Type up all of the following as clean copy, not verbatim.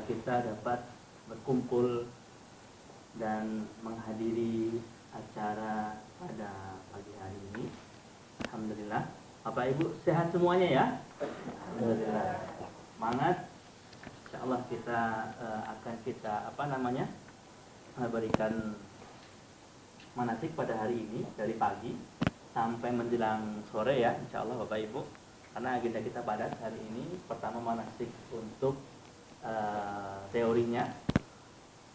kita dapat berkumpul dan menghadiri acara pada pagi hari ini. Alhamdulillah. Bapak Ibu sehat semuanya ya? Alhamdulillah. Semangat. Insyaallah kita akan berikan manasik pada hari ini dari pagi sampai menjelang sore ya, insyaallah Bapak Ibu. Karena agenda kita padat hari ini. Pertama manasik untuk teorinya,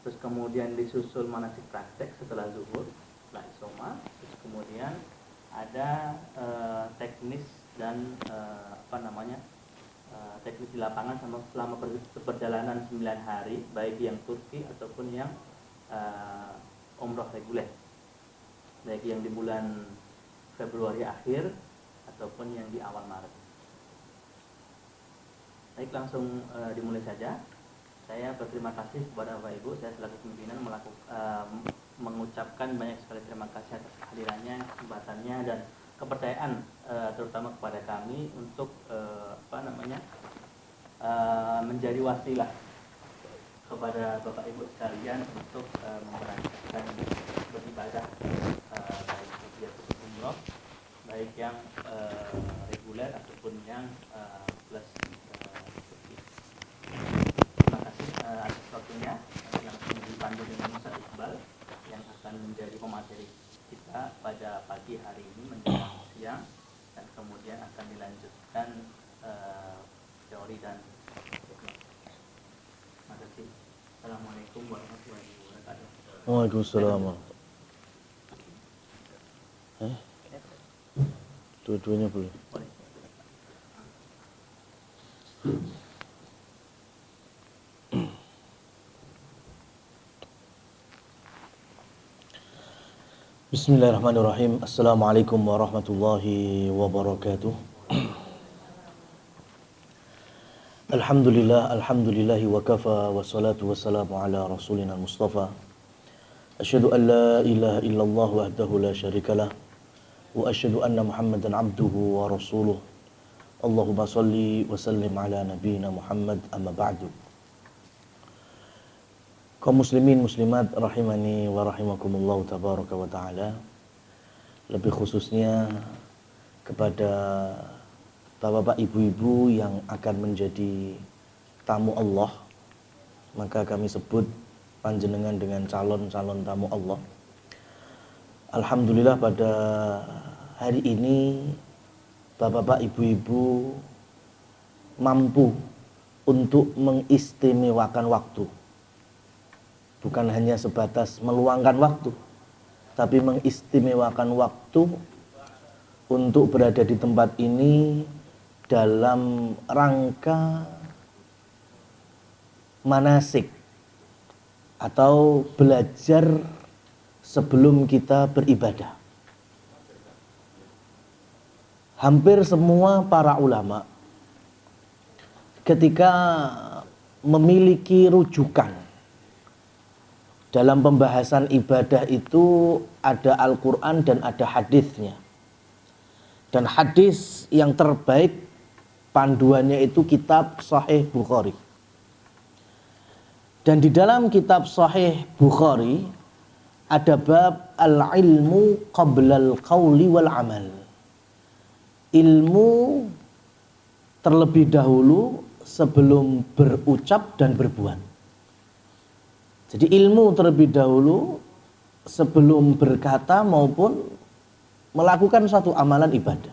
terus kemudian disusul manasik praktek setelah zuhur, setelah isoma, terus kemudian ada teknis dan teknis di lapangan selama perjalanan 9 hari, baik yang Turki ataupun yang umroh reguler, baik yang di bulan Februari akhir ataupun yang di awal Maret. Baik, langsung dimulai saja. Saya berterima kasih kepada Bapak Ibu. Saya selaku pimpinan mengucapkan banyak sekali terima kasih atas kehadirannya, kesempatannya, dan kepercayaan terutama kepada kami untuk menjadi wasilah kepada Bapak Ibu sekalian untuk memberangkatkan beribadah, baik itu umroh, baik yang reguler ataupun yang plus. Terima kasih atas waktunya. Langsung dipandu dengan Ustaz Iqbal yang akan menjadi pemateri kita pada pagi hari ini menjelang siang, dan kemudian akan dilanjutkan teori dan teknik. Terima kasih. Assalamualaikum warahmatullahi wabarakatuh. Waalaikumsalam. Dua-duanya boleh. Bismillahirrahmanirrahim. Assalamualaikum warahmatullahi wabarakatuh. Alhamdulillahi wa kafa, wassalatu wassalamu ala rasulina al-mustafa. Asyhadu an la ilaha illallah wahdahu la syarikalah, wa asyhadu anna Muhammadan abduhu wa rasuluh. Allahumma salli wa sallim ala nabiyyina Muhammad, amma ba'du. Kaum muslimin muslimat rahimani wa rahimakumullah tabaraka wa ta'ala. Lebih khususnya kepada bapak-bapak ibu-ibu yang akan menjadi tamu Allah, maka kami sebut panjenengan dengan calon-calon tamu Allah. Alhamdulillah pada hari ini bapak-bapak ibu-ibu mampu untuk mengistimewakan waktu. Bukan hanya sebatas meluangkan waktu, tapi mengistimewakan waktu untuk berada di tempat ini dalam rangka manasik atau belajar sebelum kita beribadah. Hampir semua para ulama ketika memiliki rujukan dalam pembahasan ibadah itu ada Al-Quran dan ada hadisnya. Dan hadis yang terbaik panduannya itu kitab Sahih Bukhari. Dan di dalam kitab Sahih Bukhari ada bab al-ilmu qablal qawli wal amal. Ilmu terlebih dahulu sebelum berucap dan berbuat. Jadi ilmu terlebih dahulu sebelum berkata maupun melakukan suatu amalan ibadah.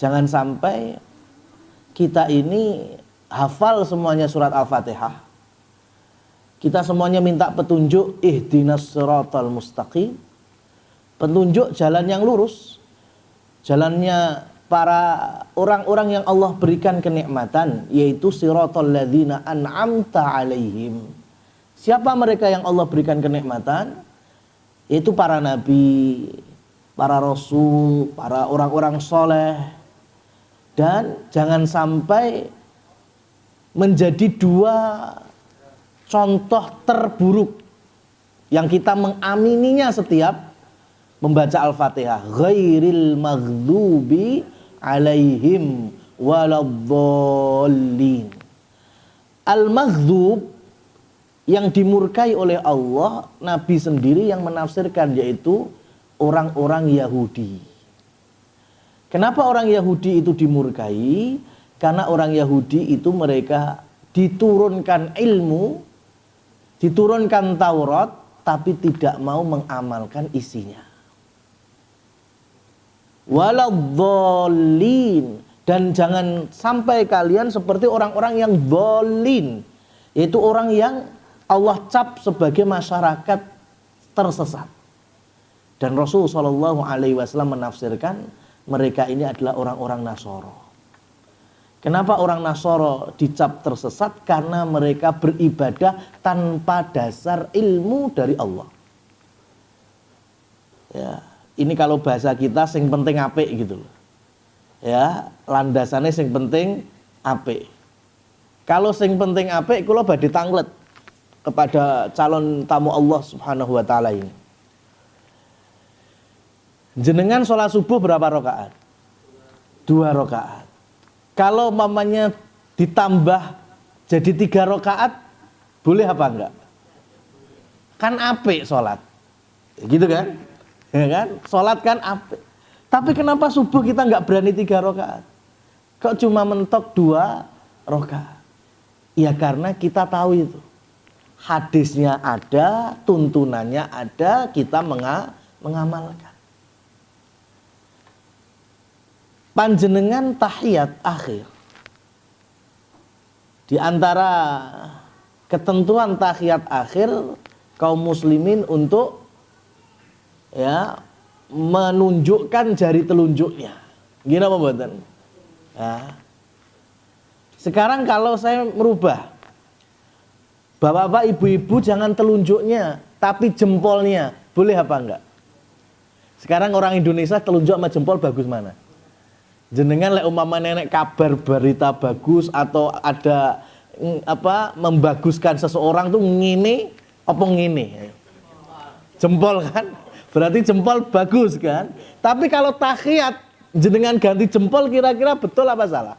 Jangan sampai kita ini hafal semuanya surat Al-Fatihah. Kita semuanya minta petunjuk ihdinas siratal mustaqim. Petunjuk jalan yang lurus. Jalannya para orang-orang yang Allah berikan kenikmatan, yaitu siratal ladzina an'amta alaihim. Siapa mereka yang Allah berikan kenikmatan? Yaitu para nabi, para rasul, para orang-orang soleh. Dan jangan sampai menjadi dua contoh terburuk yang kita mengamininya setiap membaca Al-Fatihah. Ghairil maghdubi alaihim waladhdallin. Al-maghdub yang dimurkai oleh Allah, Nabi sendiri yang menafsirkan, yaitu orang-orang Yahudi. Kenapa orang Yahudi itu dimurkai? Karena orang Yahudi itu mereka diturunkan ilmu, diturunkan Taurat, tapi tidak mau mengamalkan isinya. Waladhdallin, dan jangan sampai kalian seperti orang-orang yang dhalin, yaitu orang yang Allah cap sebagai masyarakat tersesat. Dan Rasul SAW menafsirkan mereka ini adalah orang-orang Nasoro. Kenapa orang Nasoro dicap tersesat? Karena mereka beribadah tanpa dasar ilmu dari Allah. Ya, ini kalau bahasa kita sing penting apik gitu loh. Ya, landasannya sing penting apik. Kalau sing penting apik kula badhe tanglet kepada calon tamu Allah Subhanahu wa taala ini. Jenengan sholat subuh berapa rakaat? 2 rakaat. Kalau mamanya ditambah jadi 3 rakaat, boleh apa enggak? Kan apik sholat, gitu kan? Ya kan? Sholat kan apik. Tapi kenapa subuh kita enggak berani 3 rakaat? Kok cuma mentok 2 rakaat? Ya karena kita tahu itu. Hadisnya ada, tuntunannya ada, kita mengamalkan. Panjenengan tahiyat akhir. Di antara ketentuan tahiyat akhir kaum muslimin untuk ya menunjukkan jari telunjuknya. Gini apa mboten? Ya. Sekarang kalau saya merubah, bapak-bapak, ibu-ibu jangan telunjuknya, tapi jempolnya. Boleh apa enggak? Sekarang orang Indonesia telunjuk sama jempol bagus mana? Jenengan lek umpama nenek kabar berita bagus atau ada membaguskan seseorang tuh ngene apa ngene? Jempol kan? Berarti jempol bagus kan? Tapi kalau tahiyat jenengan ganti jempol, kira-kira betul apa salah?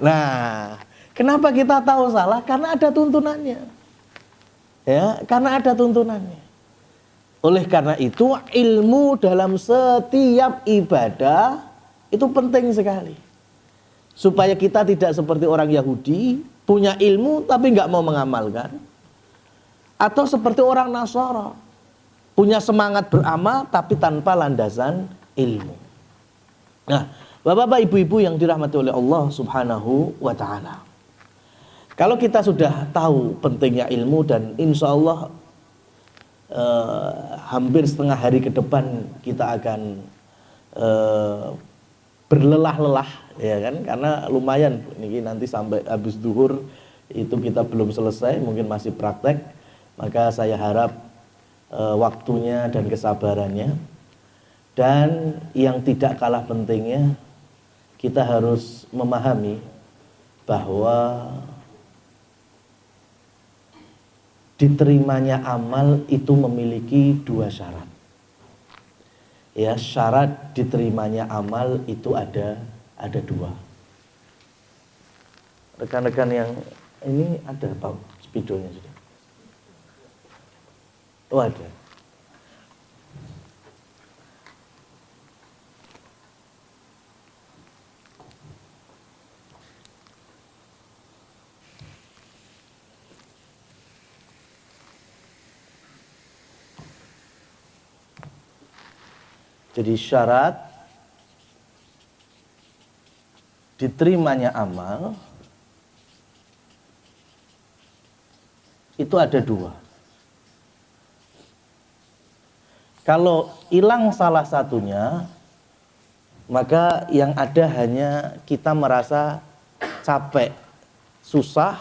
Nah, kenapa kita tahu salah? Karena ada tuntunannya. Ya, karena ada tuntunannya. Oleh karena itu ilmu dalam setiap ibadah itu penting sekali. Supaya kita tidak seperti orang Yahudi, punya ilmu tapi nggak mau mengamalkan. Atau seperti orang Nasara, punya semangat beramal tapi tanpa landasan ilmu. Nah, bapak-bapak, ibu-ibu yang dirahmati oleh Allah Subhanahu wa ta'ala, kalau kita sudah tahu pentingnya ilmu, dan insya Allah hampir setengah hari ke depan kita akan berlelah-lelah, ya kan, karena lumayan ini nanti sampai habis duhur itu kita belum selesai, mungkin masih praktek. Maka saya harap waktunya dan kesabarannya, dan yang tidak kalah pentingnya, kita harus memahami bahwa diterimanya amal itu memiliki 2 syarat. Ya, syarat diterimanya amal itu ada 2. Rekan-rekan yang ini ada apa spidolnya sudah? Oh ada. Jadi syarat diterimanya amal itu ada 2. Kalau hilang salah satunya, maka yang ada hanya kita merasa capek, susah,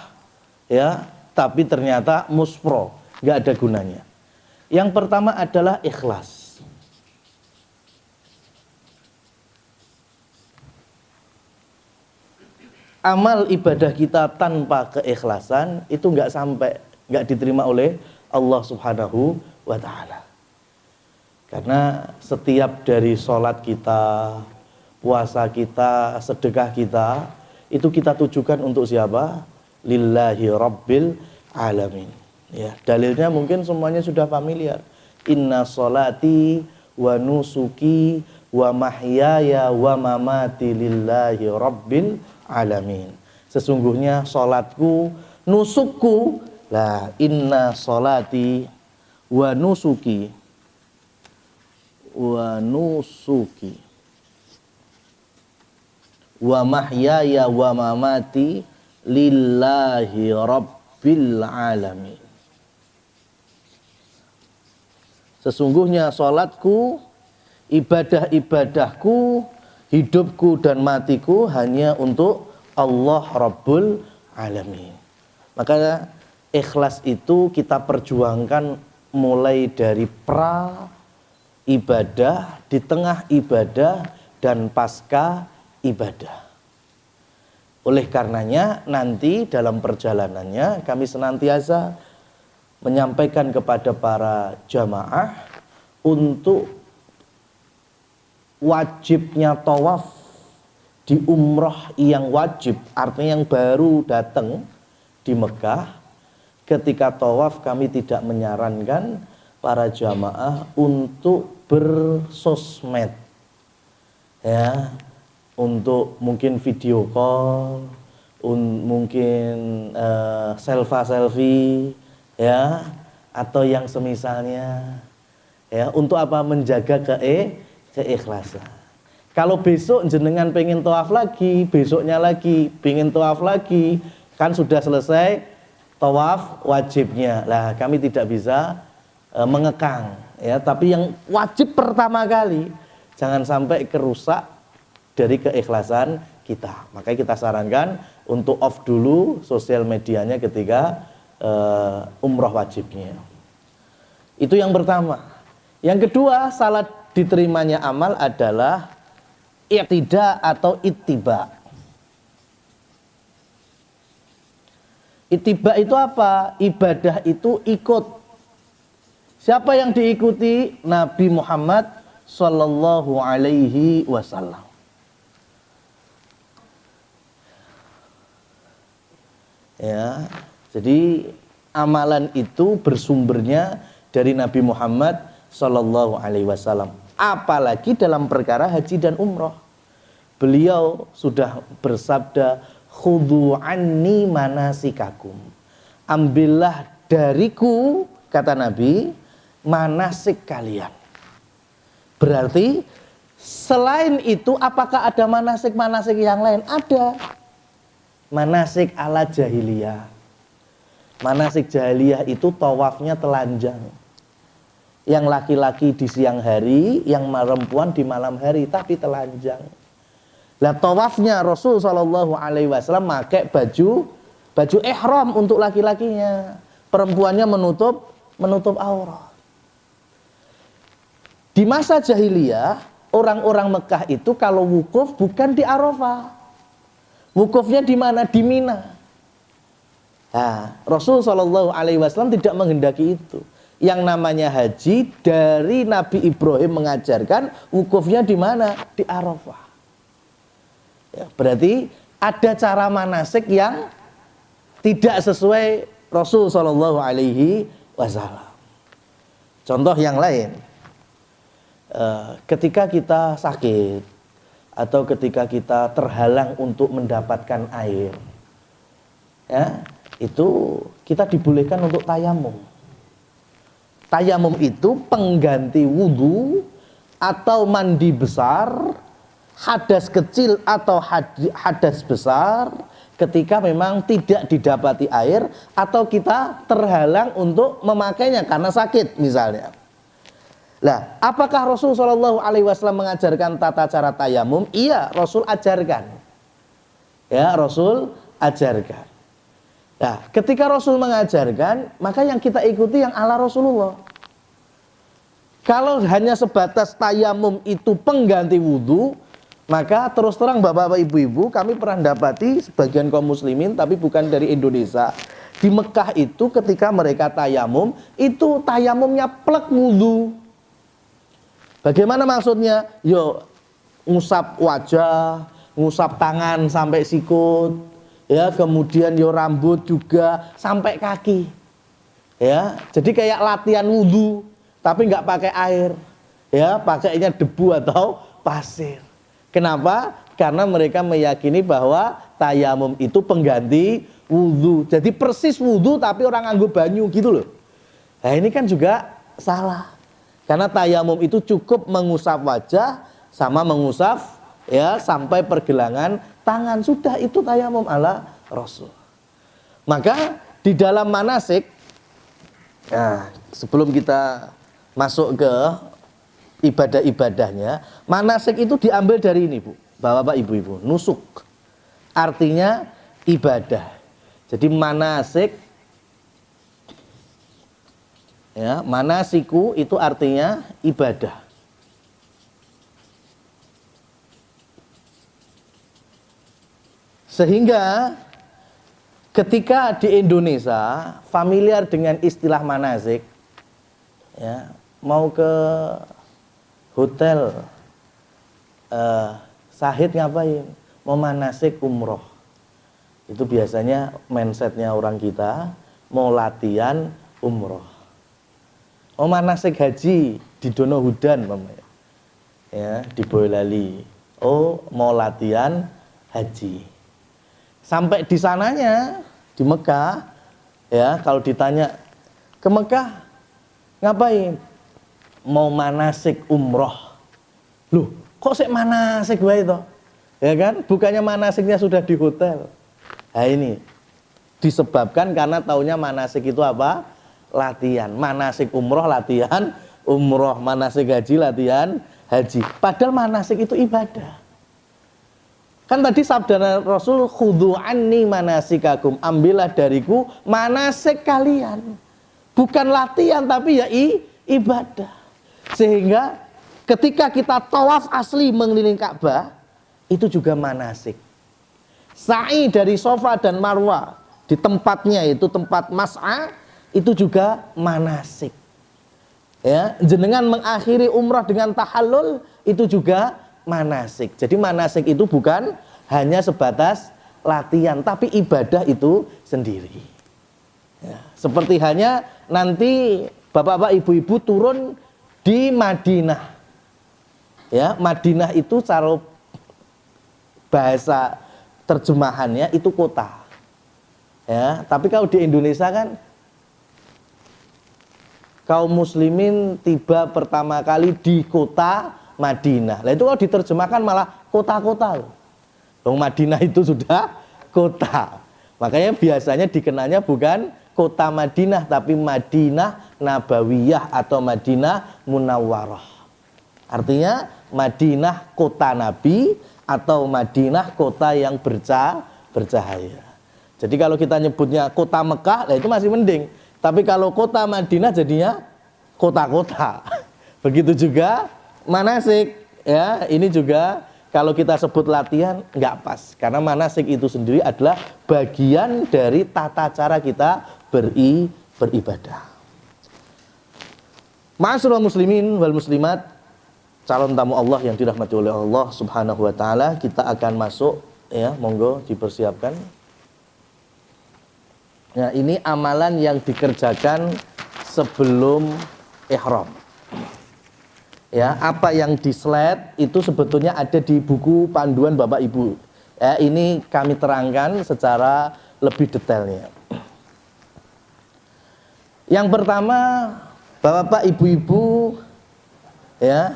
ya, tapi ternyata muspro, nggak ada gunanya. Yang pertama adalah ikhlas. Amal ibadah kita tanpa keikhlasan itu nggak diterima oleh Allah Subhanahu wa ta'ala. Karena setiap dari sholat kita, puasa kita, sedekah kita, itu kita tujukan untuk siapa? lillahi rabbil alamin. Ya, dalilnya mungkin semuanya sudah familiar. Inna sholati wa nusuki wa mahyaya wa mamati lillahi rabbil alamin. Sesungguhnya salatku, nusukku, la inna sholati wa nusuki wa mahyaya wa mamati lillahi rabbil alamin. Sesungguhnya salatku, ibadah-ibadahku, hidupku dan matiku hanya untuk Allah Rabbul Alamin. Maka ikhlas itu kita perjuangkan mulai dari pra ibadah, di tengah ibadah, dan pasca ibadah. Oleh karenanya nanti dalam perjalanannya kami senantiasa menyampaikan kepada para jamaah untuk wajibnya tawaf di umroh yang wajib, artinya yang baru datang di Mekah. Ketika tawaf kami tidak menyarankan para jamaah untuk bersosmed, ya, untuk mungkin video call, mungkin selfie, ya, atau yang semisalnya, ya, untuk apa? Menjaga keikhlasan. Kalau besok jenengan pengen tawaf lagi, besoknya lagi pengen tawaf lagi, kan sudah selesai tawaf wajibnya. Lah kami tidak bisa mengekang, ya, tapi yang wajib pertama kali jangan sampai kerusak dari keikhlasan kita. Makanya kita sarankan untuk off dulu sosial medianya ketika umroh wajibnya. Itu yang pertama. Yang kedua, salat diterimanya amal adalah iktida atau ittiba. Ittiba itu apa? Ibadah itu ikut. Siapa yang diikuti? Nabi Muhammad sallallahu alaihi wasallam. Ya, jadi amalan itu bersumbernya dari Nabi Muhammad sallallahu alaihi wasallam. Apalagi dalam perkara haji dan umroh. Beliau sudah bersabda, khudhu anni manasikakum. Ambillah dariku, kata Nabi, manasik kalian. Berarti selain itu apakah ada manasik-manasik yang lain? Ada. Manasik ala jahiliyah. Manasik jahiliyah itu tawafnya telanjang. Yang laki-laki di siang hari, yang perempuan di malam hari, tapi telanjang. Lah tawafnya Rasul sallallahu alaihi wasallam pakai baju ihram untuk laki-lakinya. Perempuannya menutup aurat. Di masa jahiliyah, orang-orang Mekah itu kalau wukuf bukan di Arafah. Wukufnya di mana? Di Mina. Nah, Rasul sallallahu alaihi wasallam tidak menghendaki itu. Yang namanya haji dari Nabi Ibrahim mengajarkan wukufnya di mana? Di Arafah. Ya, berarti ada cara manasik yang tidak sesuai Rasul sallallahu alaihi wasallam. Contoh yang lain, ketika kita sakit atau ketika kita terhalang untuk mendapatkan air, ya, itu kita dibolehkan untuk tayamum. Tayamum itu pengganti wudhu atau mandi besar, hadas kecil atau hadas besar ketika memang tidak didapati air atau kita terhalang untuk memakainya karena sakit misalnya. Lah, apakah Rasul sallallahu alaihi wasallam mengajarkan tata cara tayamum? Iya, Rasul ajarkan. Ya, Rasul ajarkan. Nah, ketika Rasul mengajarkan, maka yang kita ikuti yang ala Rasulullah. Kalau hanya sebatas tayamum itu pengganti wudhu, maka terus terang bapak-bapak ibu-ibu, kami pernah dapati sebagian kaum muslimin, tapi bukan dari Indonesia. Di Mekah itu ketika mereka tayamum, itu tayamumnya plek wudhu. Bagaimana maksudnya? Yo, ngusap wajah, ngusap tangan sampai sikut, ya, kemudian yo rambut juga sampai kaki. Ya, jadi kayak latihan wudhu tapi nggak pakai air. Ya, pakainya debu atau pasir. Kenapa? Karena mereka meyakini bahwa tayamum itu pengganti wudhu. Jadi persis wudhu tapi orang nganggo banyu gitu loh. Nah ini kan juga salah. Karena tayamum itu cukup mengusap wajah sama mengusap ya sampai pergelangan tangan. Sudah itu tayamum ala Rasul. Maka di dalam manasik, nah, sebelum kita masuk ke ibadah-ibadahnya, manasik itu diambil dari ini, Bu. Bapak-bapak, ibu-ibu, nusuk. Artinya ibadah. Jadi manasik, ya, manasiku itu artinya ibadah. Sehingga ketika di Indonesia familiar dengan istilah manasik, ya, mau ke hotel Sahid ngapain? Mau manasik umroh. Itu biasanya mindsetnya orang kita mau latihan umroh. Mau manasik haji di Donohudan, ya, di Boyolali. Oh, mau latihan haji. Sampai di sananya di Mekah, ya, kalau ditanya ke Mekah ngapain? Mau manasik umroh. Loh, kok sik manasik wae to? Ya kan? Bukannya manasiknya sudah di hotel. Nah ini disebabkan karena taunya manasik itu apa? Latihan. Manasik umroh latihan umroh, manasik haji latihan haji. Padahal manasik itu ibadah. Kan tadi sabda Rasul, khudhu anni manasikakum, ambillah dariku manasik kalian. Bukan latihan tapi ya ibadah. Sehingga ketika kita tawaf asli mengelilingi Ka'bah, itu juga manasik. Sa'i dari Safa dan Marwah di tempatnya itu tempat mas'a, itu juga manasik. Ya, jenengan mengakhiri umrah dengan tahallul itu juga manasik. Jadi manasik itu bukan hanya sebatas latihan, tapi ibadah itu sendiri. Ya, seperti hanya nanti bapak-bapak, ibu-ibu turun di Madinah. Ya, Madinah itu cara bahasa terjemahannya itu kota. Ya, tapi kalau di Indonesia kan kaum muslimin tiba pertama kali di kota Madinah. Nah, itu kalau diterjemahkan malah kota-kota loh. Dong Madinah itu sudah kota. Makanya biasanya dikenalnya bukan kota Madinah tapi Madinah Nabawiyah atau Madinah Munawwarah. Artinya Madinah kota Nabi atau Madinah kota yang bercahaya. Jadi kalau kita nyebutnya kota Mekah, nah itu masih mending. Tapi kalau kota Madinah jadinya kota-kota. Begitu juga manasik, ya, ini juga kalau kita sebut latihan nggak pas. Karena manasik itu sendiri adalah bagian dari tata cara kita beribadah. Ma'asyiral muslimin wal muslimat, calon tamu Allah yang dirahmati oleh Allah Subhanahu wa taala, kita akan masuk, ya, monggo dipersiapkan. Ya, ini amalan yang dikerjakan sebelum ihram. Ya, apa yang di slide itu sebetulnya ada di buku panduan Bapak Ibu. Ya, ini kami terangkan secara lebih detailnya. Yang pertama, Bapak Ibu-ibu, ya,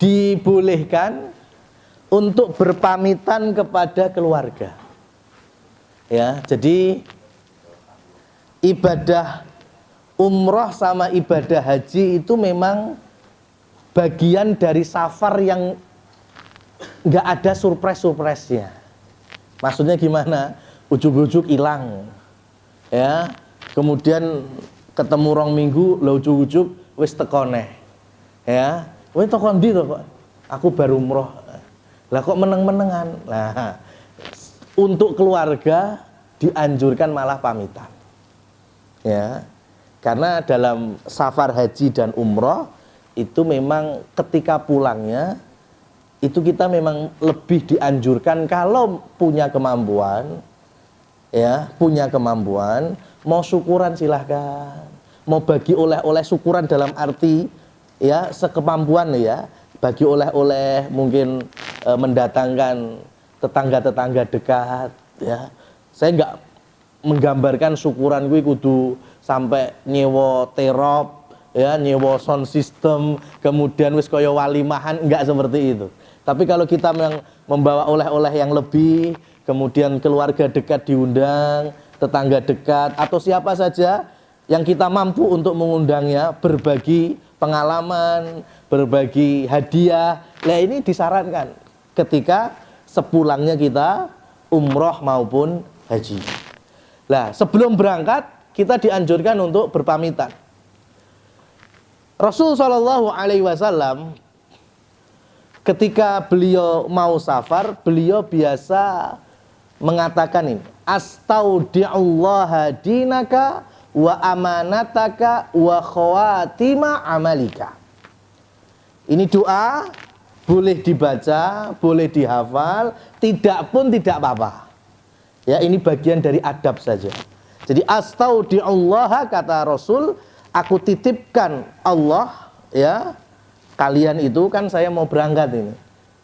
dibolehkan untuk berpamitan kepada keluarga. Ya, jadi ibadah umroh sama ibadah haji itu memang bagian dari safar yang nggak ada surprise-surprise-nya. Maksudnya gimana? Ujuk-ujuk hilang. Ya, kemudian ketemu rong minggu, lo ujuk-ujuk wis tekone. Ya, wis teko ndi to kok? Aku baru umroh. Lah kok meneng-menengan. Nah, untuk keluarga dianjurkan malah pamitan. Ya. Karena dalam safar haji dan umroh itu memang ketika pulangnya itu kita memang lebih dianjurkan kalau punya kemampuan, ya, punya kemampuan, mau syukuran silahkan, mau bagi oleh-oleh syukuran dalam arti ya sekemampuan ya, bagi oleh-oleh mungkin mendatangkan tetangga-tetangga dekat ya. Saya nggak menggambarkan syukuran gue kudu sampai nyewa terop ya, nyewa sound system, kemudian wis kaya walimahan, enggak seperti itu. Tapi kalau kita membawa oleh-oleh yang lebih, kemudian keluarga dekat diundang, tetangga dekat, atau siapa saja yang kita mampu untuk mengundangnya, berbagi pengalaman, berbagi hadiah. Nah ini disarankan ketika sepulangnya kita umroh maupun haji. Nah sebelum berangkat kita dianjurkan untuk berpamitan. Rasul SAW ketika beliau mau safar, beliau biasa mengatakan ini, astaudi'ullaha dinaka wa amanataka wa khawatima amalika. Ini doa boleh dibaca, boleh dihafal, tidak pun tidak apa-apa. Ya, ini bagian dari adab saja. Jadi astaudi'ullaha kata Rasul, aku titipkan Allah ya. Kalian itu kan saya mau berangkat ini.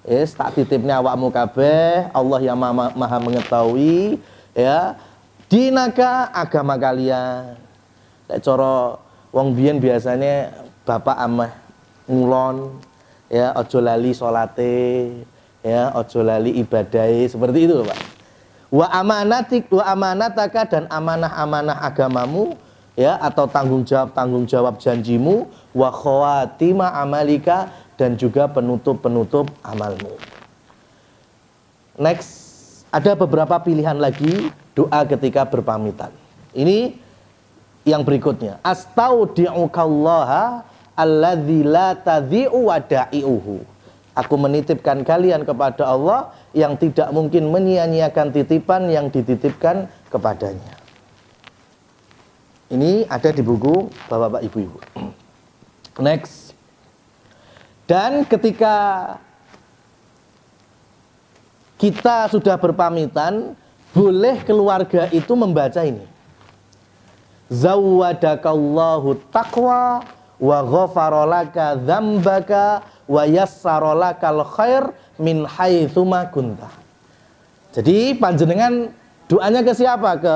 Yes, tak titipnya awakmu kabeh, Allah yang maha mengetahui ya. Dinaka agama kalian. Lek cara wong biyen biasanya bapak ameh ngulon ya, aja lali salate ya, aja lali ibadahe, seperti itu Pak. Wa amanataka dan amanah-amanah agamamu ya, atau tanggung jawab janjimu, wa khawatima amalika dan juga penutup amalmu. Next, ada beberapa pilihan lagi doa ketika berpamitan. Ini yang berikutnya. Astaudi'ukallaha alladzi la tadhi'u wada'i'uhu. Aku menitipkan kalian kepada Allah yang tidak mungkin menyia-nyiakan titipan yang dititipkan kepadanya. Ini ada di buku Bapak-bapak Ibu-ibu. Next. Dan ketika kita sudah berpamitan, boleh keluarga itu membaca ini. Zawwadakallahu taqwa wa ghafaralaka dzambaka wa yassaralakal khair min haitsu ma kunta. Jadi panjenengan doanya ke siapa? Ke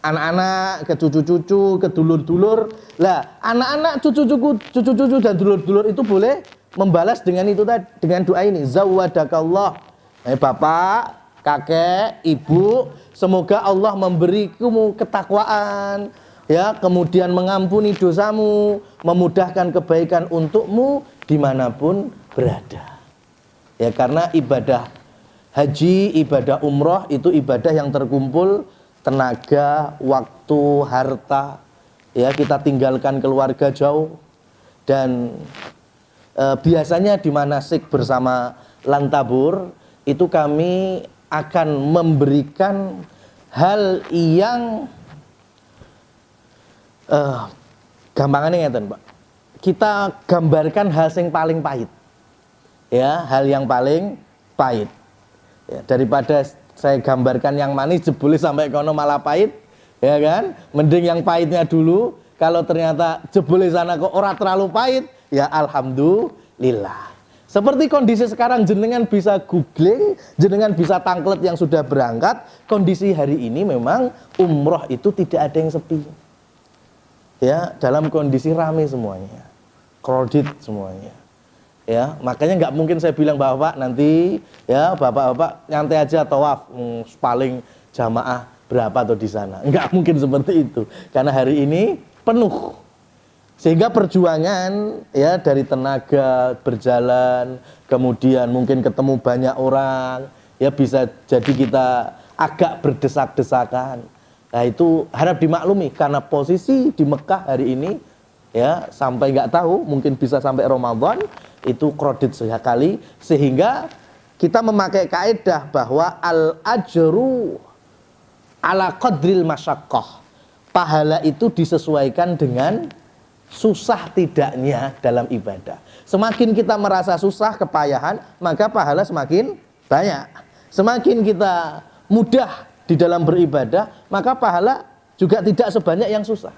anak-anak, ke cucu-cucu, ke dulur-dulur. Lah, anak-anak, cucu-cucu dan dulur-dulur itu boleh membalas dengan itu tadi, dengan doa ini. Zawwadakallah. Bapak, kakek, ibu, semoga Allah memberimu ketakwaan, ya, kemudian mengampuni dosamu, memudahkan kebaikan untukmu dimanapun berada. Ya, karena ibadah haji, ibadah umroh itu ibadah yang terkumpul tenaga, waktu, harta, ya, kita tinggalkan keluarga jauh. Dan biasanya di manasik bersama Lantabur itu kami akan memberikan hal yang gampangannya ngeten, Pak. Kita gambarkan hal yang paling pahit. Ya, hal yang paling pahit. Ya, daripada saya gambarkan yang manis jebule sampai kono malah pahit, ya kan? Mending yang pahitnya dulu. Kalau ternyata jebule sana kok ora terlalu pahit, ya alhamdulillah. Seperti kondisi sekarang, jenengan bisa googling, jenengan bisa tangklet yang sudah berangkat. Kondisi hari ini memang umroh itu tidak ada yang sepi. Ya, dalam kondisi ramai semuanya, crowded semuanya. Ya, makanya nggak mungkin saya bilang bapak nanti ya bapak-bapak nyantai aja tawaf paling jamaah berapa tuh di sana. Nggak mungkin seperti itu karena hari ini penuh. Sehingga perjuangan ya dari tenaga berjalan, kemudian mungkin ketemu banyak orang, ya bisa jadi kita agak berdesak-desakan. Nah itu harap dimaklumi karena posisi di Mekah hari ini ya sampai nggak tahu mungkin bisa sampai Ramadan itu kredit sekali, sehingga kita memakai kaidah bahwa al ajru ala qadril masyaqqah. Pahala itu disesuaikan dengan susah tidaknya dalam ibadah. Semakin kita merasa susah, kepayahan, maka pahala semakin banyak. Semakin kita mudah di dalam beribadah, maka pahala juga tidak sebanyak yang susah.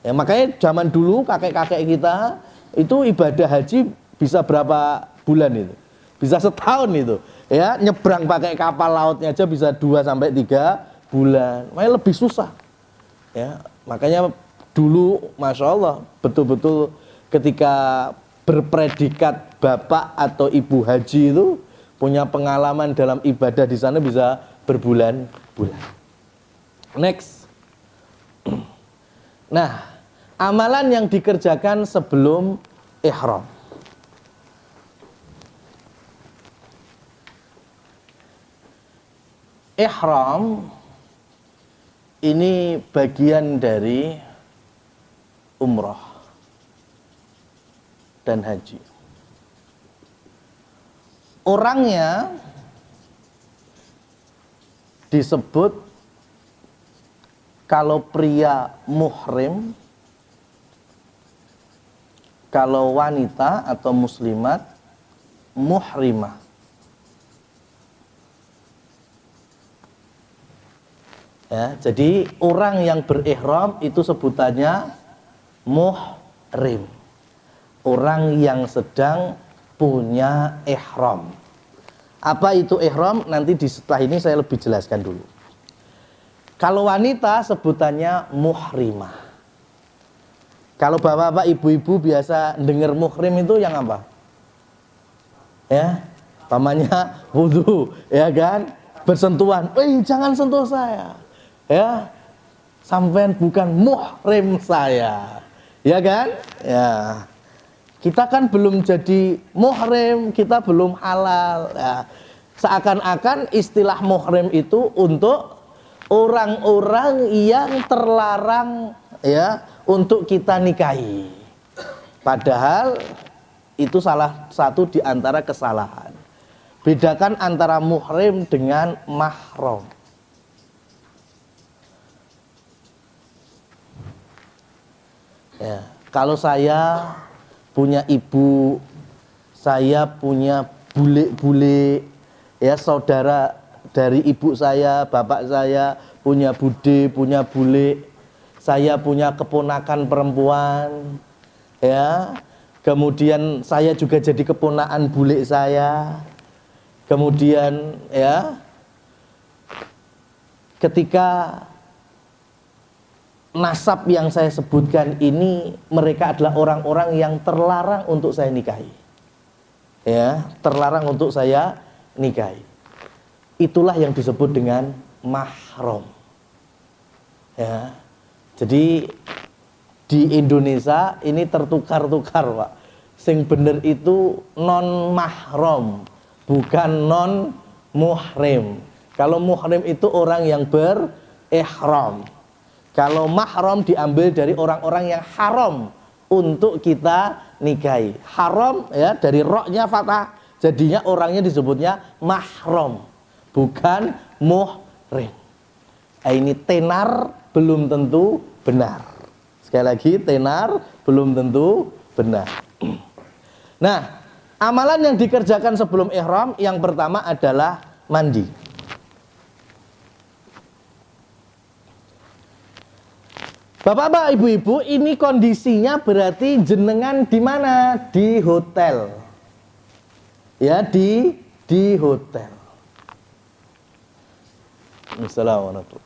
Ya, makanya zaman dulu kakek-kakek kita itu ibadah haji bisa berapa bulan itu? Bisa setahun itu. Ya, nyebrang pakai kapal lautnya aja bisa 2 sampai 3 bulan. Makanya lebih susah. Ya, makanya dulu Masya Allah betul-betul ketika berpredikat bapak atau ibu haji itu punya pengalaman dalam ibadah di sana bisa berbulan-bulan. Next. Nah, amalan yang dikerjakan sebelum ihram. Ihram ini bagian dari umrah dan haji. Orangnya disebut kalau pria muhrim, kalau wanita atau muslimat muhrimah. Ya, jadi orang yang berihram itu sebutannya muhrim. Orang yang sedang punya ihram. Apa itu ihram? Nanti setelah ini saya lebih jelaskan dulu. Kalau wanita sebutannya muhrimah. Kalau bapak-bapak, ibu-ibu biasa dengar muhrim itu yang apa? Ya, pamannya wudu, ya kan? Bersentuhan. Jangan sentuh saya. Ya, sampean bukan muhrim saya, ya kan? Ya, kita kan belum jadi muhrim, kita belum halal. Ya. Seakan-akan istilah muhrim itu untuk orang-orang yang terlarang, ya, untuk kita nikahi. Padahal itu salah satu di antara kesalahan. Bedakan antara muhrim dengan mahram. Ya, kalau saya punya ibu, saya punya bule-bule, ya saudara dari ibu saya, bapak saya punya bude, punya bule, saya punya keponakan perempuan, ya, kemudian saya juga jadi keponakan bule saya, kemudian ya, ketika nasab yang saya sebutkan ini mereka adalah orang-orang yang terlarang untuk saya nikahi. Ya, terlarang untuk saya nikahi. Itulah yang disebut dengan mahram. Ya. Jadi di Indonesia ini tertukar-tukar, Pak. Sing bener itu non mahram, bukan non muhrim. Kalau muhrim itu orang yang berihram. Kalau mahram diambil dari orang-orang yang haram untuk kita nikahi. Haram ya dari roknya fathah, jadinya orangnya disebutnya mahram, bukan muhrim. Ini tenar belum tentu benar. Sekali lagi, tenar belum tentu benar. Nah, amalan yang dikerjakan sebelum ihram yang pertama adalah mandi. Bapak-bapak, ibu-ibu, ini kondisinya berarti jenengan di mana? Di hotel. Ya, di hotel. Assalamualaikum.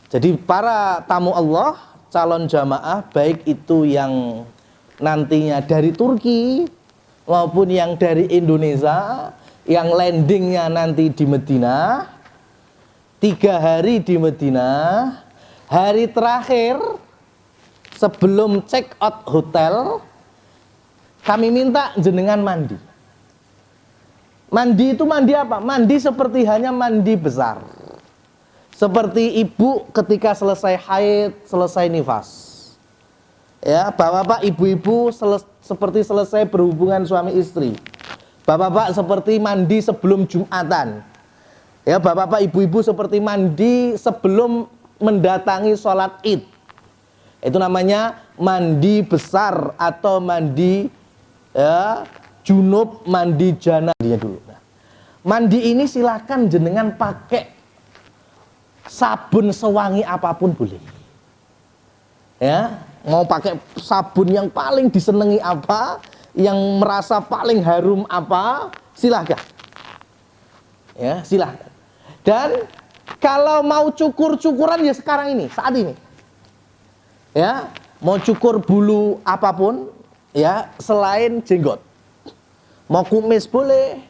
Jadi para tamu Allah, calon jamaah, baik itu yang nantinya dari Turki maupun yang dari Indonesia, yang landingnya nanti di Madinah, 3 hari di Madinah, hari terakhir sebelum check out hotel, kami minta jenengan mandi. Mandi itu mandi apa? Mandi seperti hanya mandi besar. Seperti ibu ketika selesai haid, selesai nifas. Ya, bapak-bapak, ibu-ibu seperti selesai berhubungan suami istri. Bapak-bapak seperti mandi sebelum Jumatan. Ya, bapak-bapak, ibu-ibu seperti mandi sebelum mendatangi sholat id. Itu namanya mandi besar atau mandi junub, mandi janabah dulu. Nah, mandi ini silakan jenengan pakai sabun sewangi apapun boleh. Ya, mau pakai sabun yang paling disenangi apa, yang merasa paling harum apa, silahkan. Ya, silahkan. Dan kalau mau cukur-cukuran ya sekarang ini, saat ini. Ya, mau cukur bulu apapun, ya, selain jenggot. Mau kumis boleh,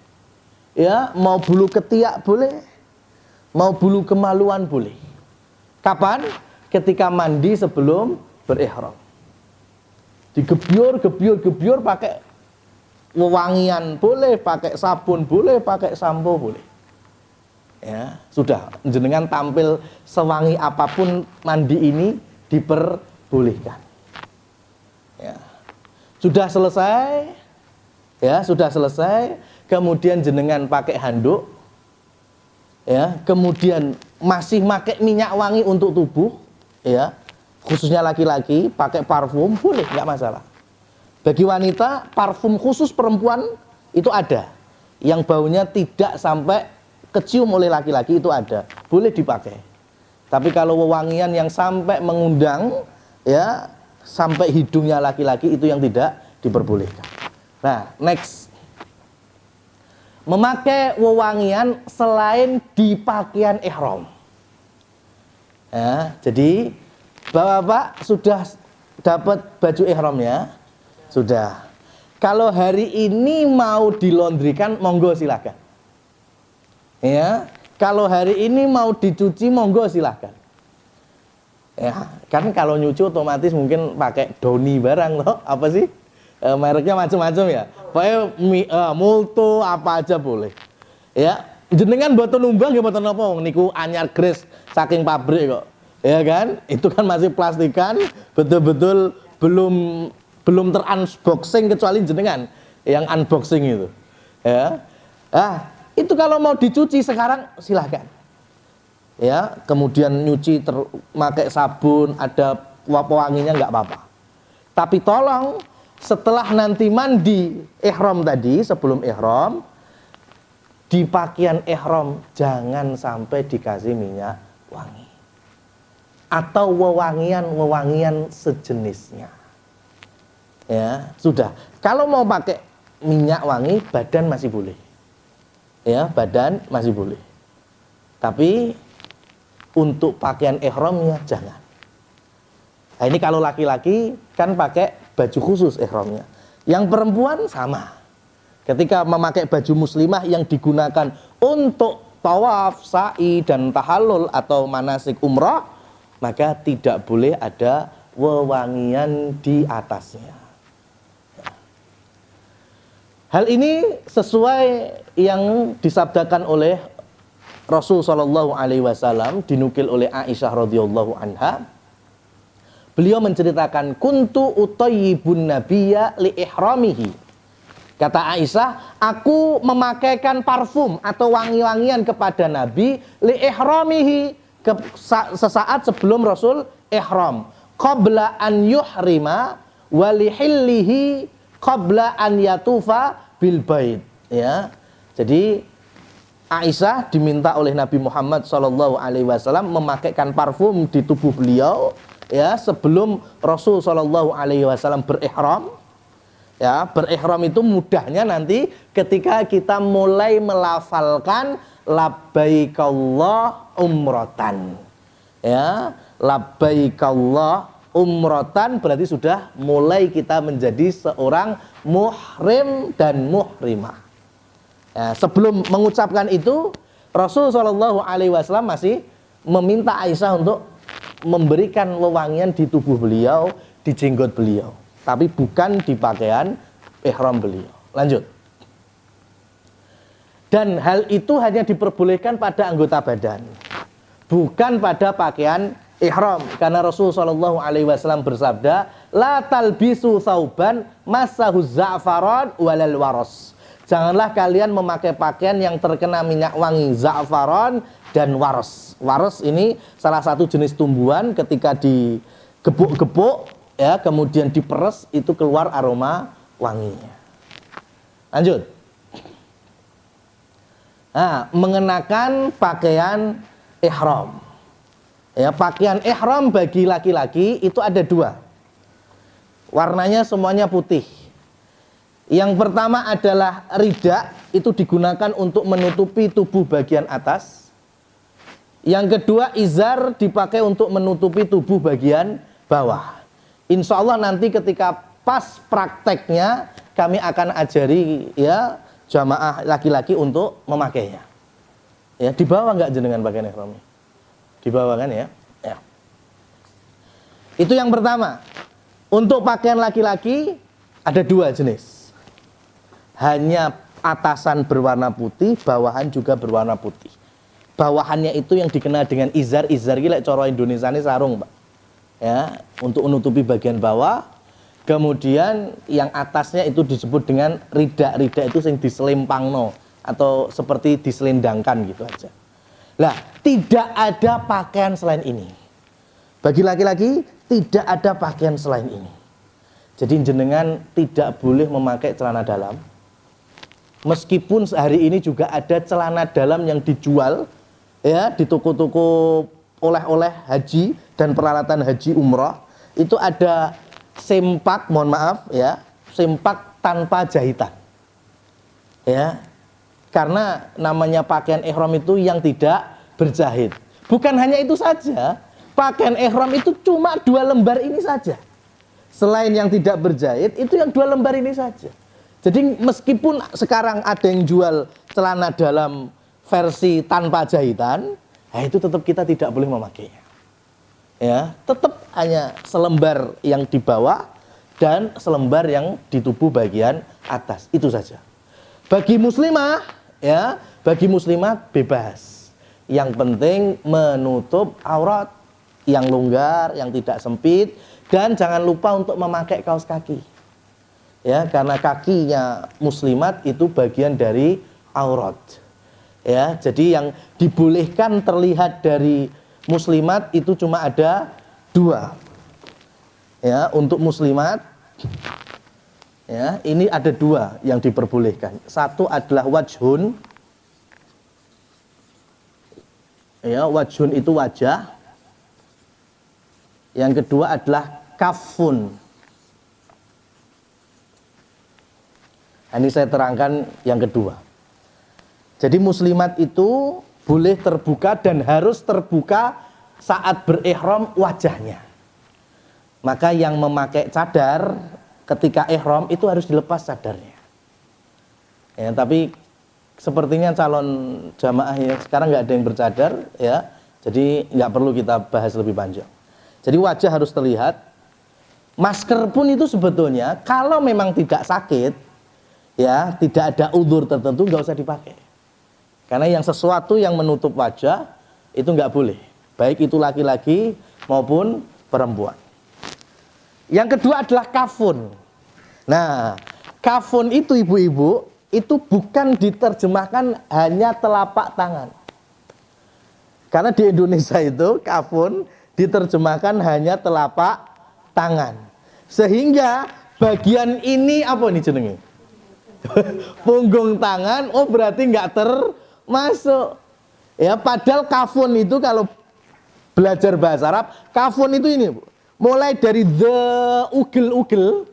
ya, mau bulu ketiak boleh, mau bulu kemaluan boleh. Kapan? Ketika mandi sebelum berihram. Digebyur pakai wewangian boleh, pakai sabun boleh, pakai sampo boleh. Ya, sudah jenengan tampil sewangi apapun mandi ini diperbolehkan. Ya. Sudah selesai. Ya, sudah selesai, kemudian jenengan pakai handuk. Ya, kemudian masih pakai minyak wangi untuk tubuh, ya. Khususnya laki-laki pakai parfum boleh, nggak masalah. Bagi wanita, parfum khusus perempuan itu ada. Yang baunya tidak sampai kecium oleh laki-laki itu ada, boleh dipakai. Tapi kalau wewangian yang sampai mengundang, ya, sampai hidungnya laki-laki itu yang tidak diperbolehkan. Nah, next. Memakai wewangian selain di pakaian ihram. Ya, jadi Bapak-bapak sudah dapat baju ihramnya? Sudah. Kalau hari ini mau dilondrikan, monggo silakan. Ya, kalau hari ini mau dicuci, monggo silakan. Ya, kan kalau nyuci otomatis mungkin pakai doni barang loh, apa sih? Mereknya macam-macam ya. Pokoknya multo apa aja boleh. Ya, jenengan boten numbang ya boten napa niku anyar gres saking pabrik kok. Ya kan? Itu kan masih plastikan, betul-betul belum ter-unboxing kecuali jenengan yang unboxing itu. Ya. Itu kalau mau dicuci sekarang silahkan. Ya, kemudian nyuci pakai sabun, ada pewanginya nggak apa-apa. Tapi tolong setelah nanti mandi ihram tadi, sebelum ihram, di pakaian ihram jangan sampai dikasih minyak wangi atau wewangian sejenisnya. Ya, sudah. Kalau mau pakai minyak wangi, badan masih boleh. Ya, badan masih boleh. Tapi untuk pakaian ihramnya jangan. Nah, ini kalau laki-laki kan pakai baju khusus ihramnya. Yang perempuan sama. Ketika memakai baju muslimah yang digunakan untuk tawaf, sa'i dan tahallul atau manasik umrah, maka tidak boleh ada wewangian di atasnya. Hal ini sesuai yang disabdakan oleh Rasul sallallahu alaihi wasallam, dinukil oleh Aisyah radhiyallahu anha. Beliau menceritakan kuntu utayyibun nabiyya li ihramihi. Kata Aisyah, aku memakaikan parfum atau wangi-wangian kepada Nabi li ihramihi, sesaat sebelum Rasul ihram, qabla an yuhrima wa li hillihi qabla an yatufa bil bait. Ya. Jadi Aisyah diminta oleh Nabi Muhammad SAW memakaikan parfum di tubuh beliau, ya, sebelum Rasul SAW berihram. Ya, berihram itu mudahnya nanti ketika kita mulai melafalkan labbaikallah umratan. Ya, labbaikallah umratan berarti sudah mulai kita menjadi seorang muhrim dan muhrimah. Ya, sebelum mengucapkan itu, Rasul SAW masih meminta Aisyah untuk memberikan wewangian di tubuh beliau, di jenggot beliau, tapi bukan di pakaian ihram beliau. Lanjut. Dan hal itu hanya diperbolehkan pada anggota badan, bukan pada pakaian ihram, karena Rasul SAW bersabda, la talbisu thauban masahu za'faran walal waros. Janganlah kalian memakai pakaian yang terkena minyak wangi za'faran dan waras. Waras ini salah satu jenis tumbuhan, ketika digepuk-gepuk ya, kemudian diperes, itu keluar aroma wanginya. Lanjut. Nah, mengenakan pakaian ihram. Ya, pakaian ihram bagi laki-laki itu ada dua. Warnanya semuanya putih. Yang pertama adalah rida, itu digunakan untuk menutupi tubuh bagian atas. Yang kedua izar, dipakai untuk menutupi tubuh bagian bawah. Insya Allah nanti ketika pas prakteknya kami akan ajari ya jamaah laki-laki untuk memakainya. Ya, dibawa nggak jenengan pakaian ihram? Dibawa kan ya? Ya. Itu yang pertama. Untuk pakaian laki-laki ada dua jenis. Hanya atasan berwarna putih, bawahan juga berwarna putih. Bawahannya itu yang dikenal dengan izar. Izar gila coro Indonesia ini sarung, Pak. Ya, untuk menutupi bagian bawah. Kemudian yang atasnya itu disebut dengan rida. Rida itu yang diselempangno atau seperti diselendangkan gitu aja. Nah, tidak ada pakaian selain ini. Bagi laki-laki tidak ada pakaian selain ini. Jadi jenengan tidak boleh memakai celana dalam. Meskipun hari ini juga ada celana dalam yang dijual ya di toko-toko oleh-oleh haji dan peralatan haji umroh, itu ada sempak, mohon maaf ya, sempak tanpa jahitan. Ya. Karena namanya pakaian ihram itu yang tidak berjahit. Bukan hanya itu saja, pakaian ihram itu cuma 2 lembar ini saja. Selain yang tidak berjahit, itu yang 2 lembar ini saja. Jadi meskipun sekarang ada yang jual celana dalam versi tanpa jahitan, ya itu tetap kita tidak boleh memakainya. Ya, tetap hanya selembar yang di bawah dan selembar yang di tubuh bagian atas, itu saja. Bagi muslimah, ya, bagi muslimah bebas. Yang penting menutup aurat yang longgar, yang tidak sempit, dan jangan lupa untuk memakai kaos kaki. Ya, karena kakinya muslimat itu bagian dari aurat. Ya, jadi yang dibolehkan terlihat dari muslimat itu cuma ada 2. Ya, untuk muslimat ya, ini ada 2 yang diperbolehkan. Satu adalah wajhun. Ya, wajhun itu wajah. Yang kedua adalah kafun. Ini saya terangkan yang kedua. Jadi muslimat itu boleh terbuka dan harus terbuka saat berihram wajahnya. Maka yang memakai cadar ketika ihram itu harus dilepas cadarnya. Ya, tapi sepertinya calon jamaah yang sekarang nggak ada yang bercadar, ya. Jadi nggak perlu kita bahas lebih panjang. Jadi wajah harus terlihat. Masker pun itu sebetulnya kalau memang tidak sakit, ya, tidak ada udzur tertentu, nggak usah dipakai. Karena yang sesuatu yang menutup wajah itu nggak boleh, baik itu laki-laki maupun perempuan. Yang kedua adalah kafun. Nah, kafun itu ibu-ibu itu bukan diterjemahkan hanya telapak tangan. Karena di Indonesia itu kafun diterjemahkan hanya telapak tangan. Sehingga bagian ini apa nih jenenge? Punggung tangan, oh berarti nggak termasuk. Ya, padahal kafun itu kalau belajar bahasa Arab, kafun itu ini, Bu. Mulai dari the ugel-ugel,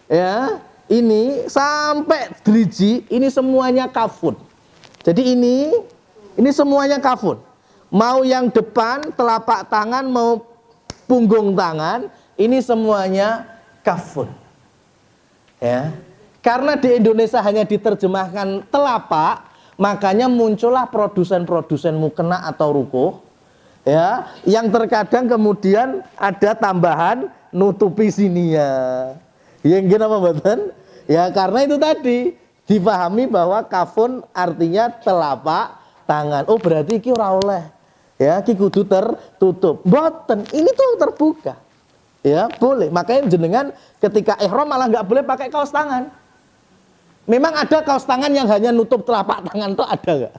ya, ini sampai driji, ini semuanya kafun. Jadi ini semuanya kafun. Mau yang depan telapak tangan, mau punggung tangan, ini semuanya kafun. Ya. Karena di Indonesia hanya diterjemahkan telapak, makanya muncullah produsen-produsen mukena atau rukuh, ya, yang terkadang kemudian ada tambahan nutupi sininya. Yang gimana mboten? Ya karena itu tadi dipahami bahwa kafun artinya telapak tangan. Oh berarti iki ora oleh. Ya, iki kudu tertutup. Mboten, ini tuh terbuka. Ya, boleh. Makanya jenengan ketika ihram malah nggak boleh pakai kaos tangan. Memang ada kaos tangan yang hanya nutup telapak tangan tuh ada nggak?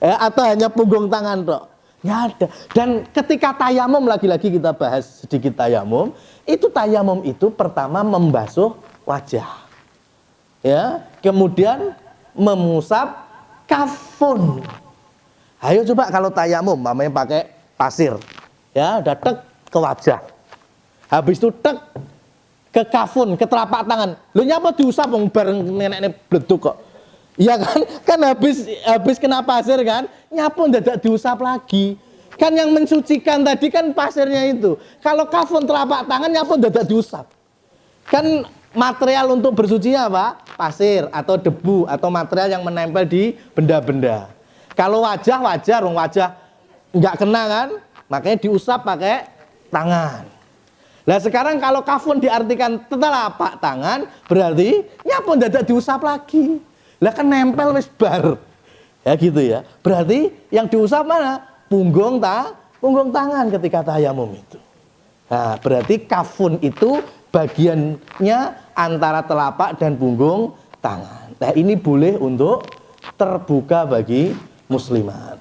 Atau hanya punggung tangan tok? Nggak ada. Dan ketika tayamum, lagi-lagi kita bahas sedikit tayamum, itu pertama membasuh wajah. Ya, kemudian mengusap kafun. Ayo coba kalau tayamum, mamanya pakai pasir. Ya, udah tek ke wajah. Habis itu tek ke kafun, ke telapak tangan. Lu nyapa diusap wong bareng nenek-nenek bleduk kok. Iya kan? Kan habis kena pasir kan, nyapu dadak diusap lagi. Kan yang mensucikan tadi kan pasirnya itu. Kalau kafun telapak tangan nyapu dadak diusap. Kan material untuk bersucinya apa? Pasir atau debu atau material yang menempel di benda-benda. Kalau wajah nggak kena kan, makanya diusap pakai tangan. Nah sekarang kalau kafun diartikan telapak tangan, berarti nyapu dadak diusap lagi. Lah kan nempel wis bar. Ya gitu ya. Berarti yang diusap mana? Punggung tangan ketika tayamum itu. Nah, berarti kafun itu bagiannya antara telapak dan punggung tangan. Nah, ini boleh untuk terbuka bagi muslimat.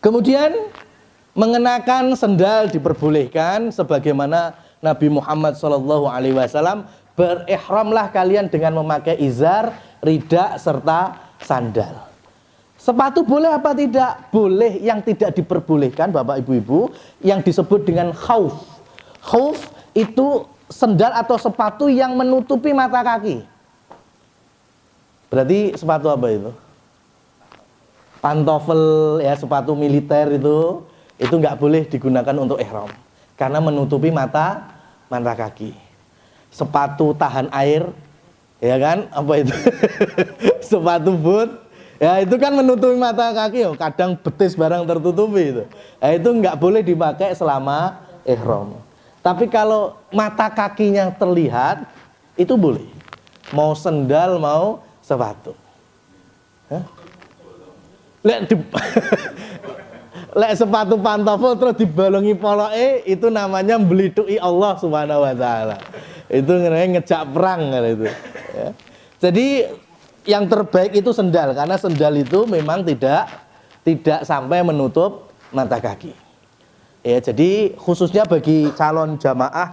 Kemudian mengenakan sendal diperbolehkan sebagaimana Nabi Muhammad SAW, berihramlah kalian dengan memakai izar, ridak, serta sandal. Sepatu boleh apa tidak? Boleh. Yang tidak diperbolehkan Bapak Ibu-ibu yang disebut dengan khauf. Khauf itu sendal atau sepatu yang menutupi mata kaki. Berarti sepatu apa itu? Pantofel ya, sepatu militer itu nggak boleh digunakan untuk ihram karena menutupi mata kaki. Sepatu tahan air, ya kan? Apa itu? Sepatu boot, ya itu kan menutupi mata kaki. Kadang betis barang tertutupi itu. Nah, itu nggak boleh dipakai selama ihram. Tapi kalau mata kakinya terlihat, itu boleh. Mau sendal, mau sepatu. Lek sepatu pantofel terus dibalongi poloke, itu namanya melidui Allah Subhanahu wa taala. Itu ngejak perang kan itu. Ya. Jadi yang terbaik itu sendal karena sendal itu memang tidak sampai menutup mata kaki. Ya, jadi khususnya bagi calon jamaah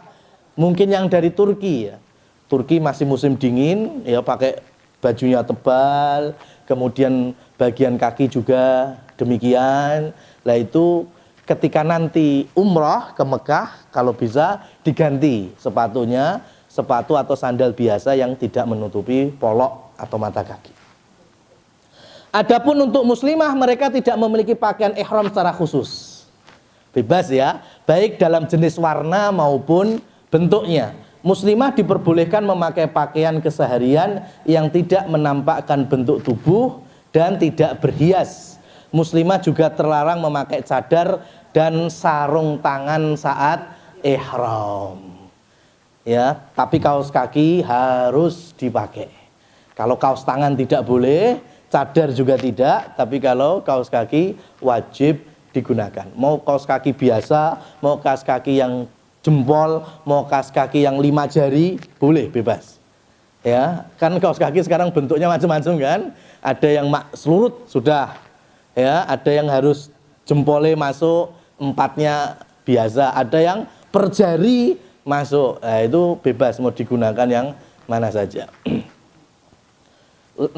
mungkin yang dari Turki ya. Turki masih musim dingin, ya pakai bajunya tebal, kemudian bagian kaki juga demikian. Lah itu ketika nanti umrah ke Mekah, kalau bisa diganti sepatunya, sepatu atau sandal biasa yang tidak menutupi polok atau mata kaki. Adapun untuk muslimah, mereka tidak memiliki pakaian ihram secara khusus. Bebas ya, baik dalam jenis warna maupun bentuknya. Muslimah diperbolehkan memakai pakaian keseharian yang tidak menampakkan bentuk tubuh dan tidak berhias. Muslimah juga terlarang memakai cadar dan sarung tangan saat ihram. Ya, tapi kaos kaki harus dipakai. Kalau kaos tangan tidak boleh, cadar juga tidak, tapi kalau kaos kaki wajib digunakan. Mau kaos kaki biasa, mau kaos kaki yang jempol, mau kaos kaki yang 5 jari, boleh, bebas. Ya, kan kaos kaki sekarang bentuknya macam-macam kan? Ada yang selurut sudah. Ya, ada yang harus jempolnya masuk, 4-nya biasa, ada yang per jari masuk. Nah, itu bebas mau digunakan yang mana saja.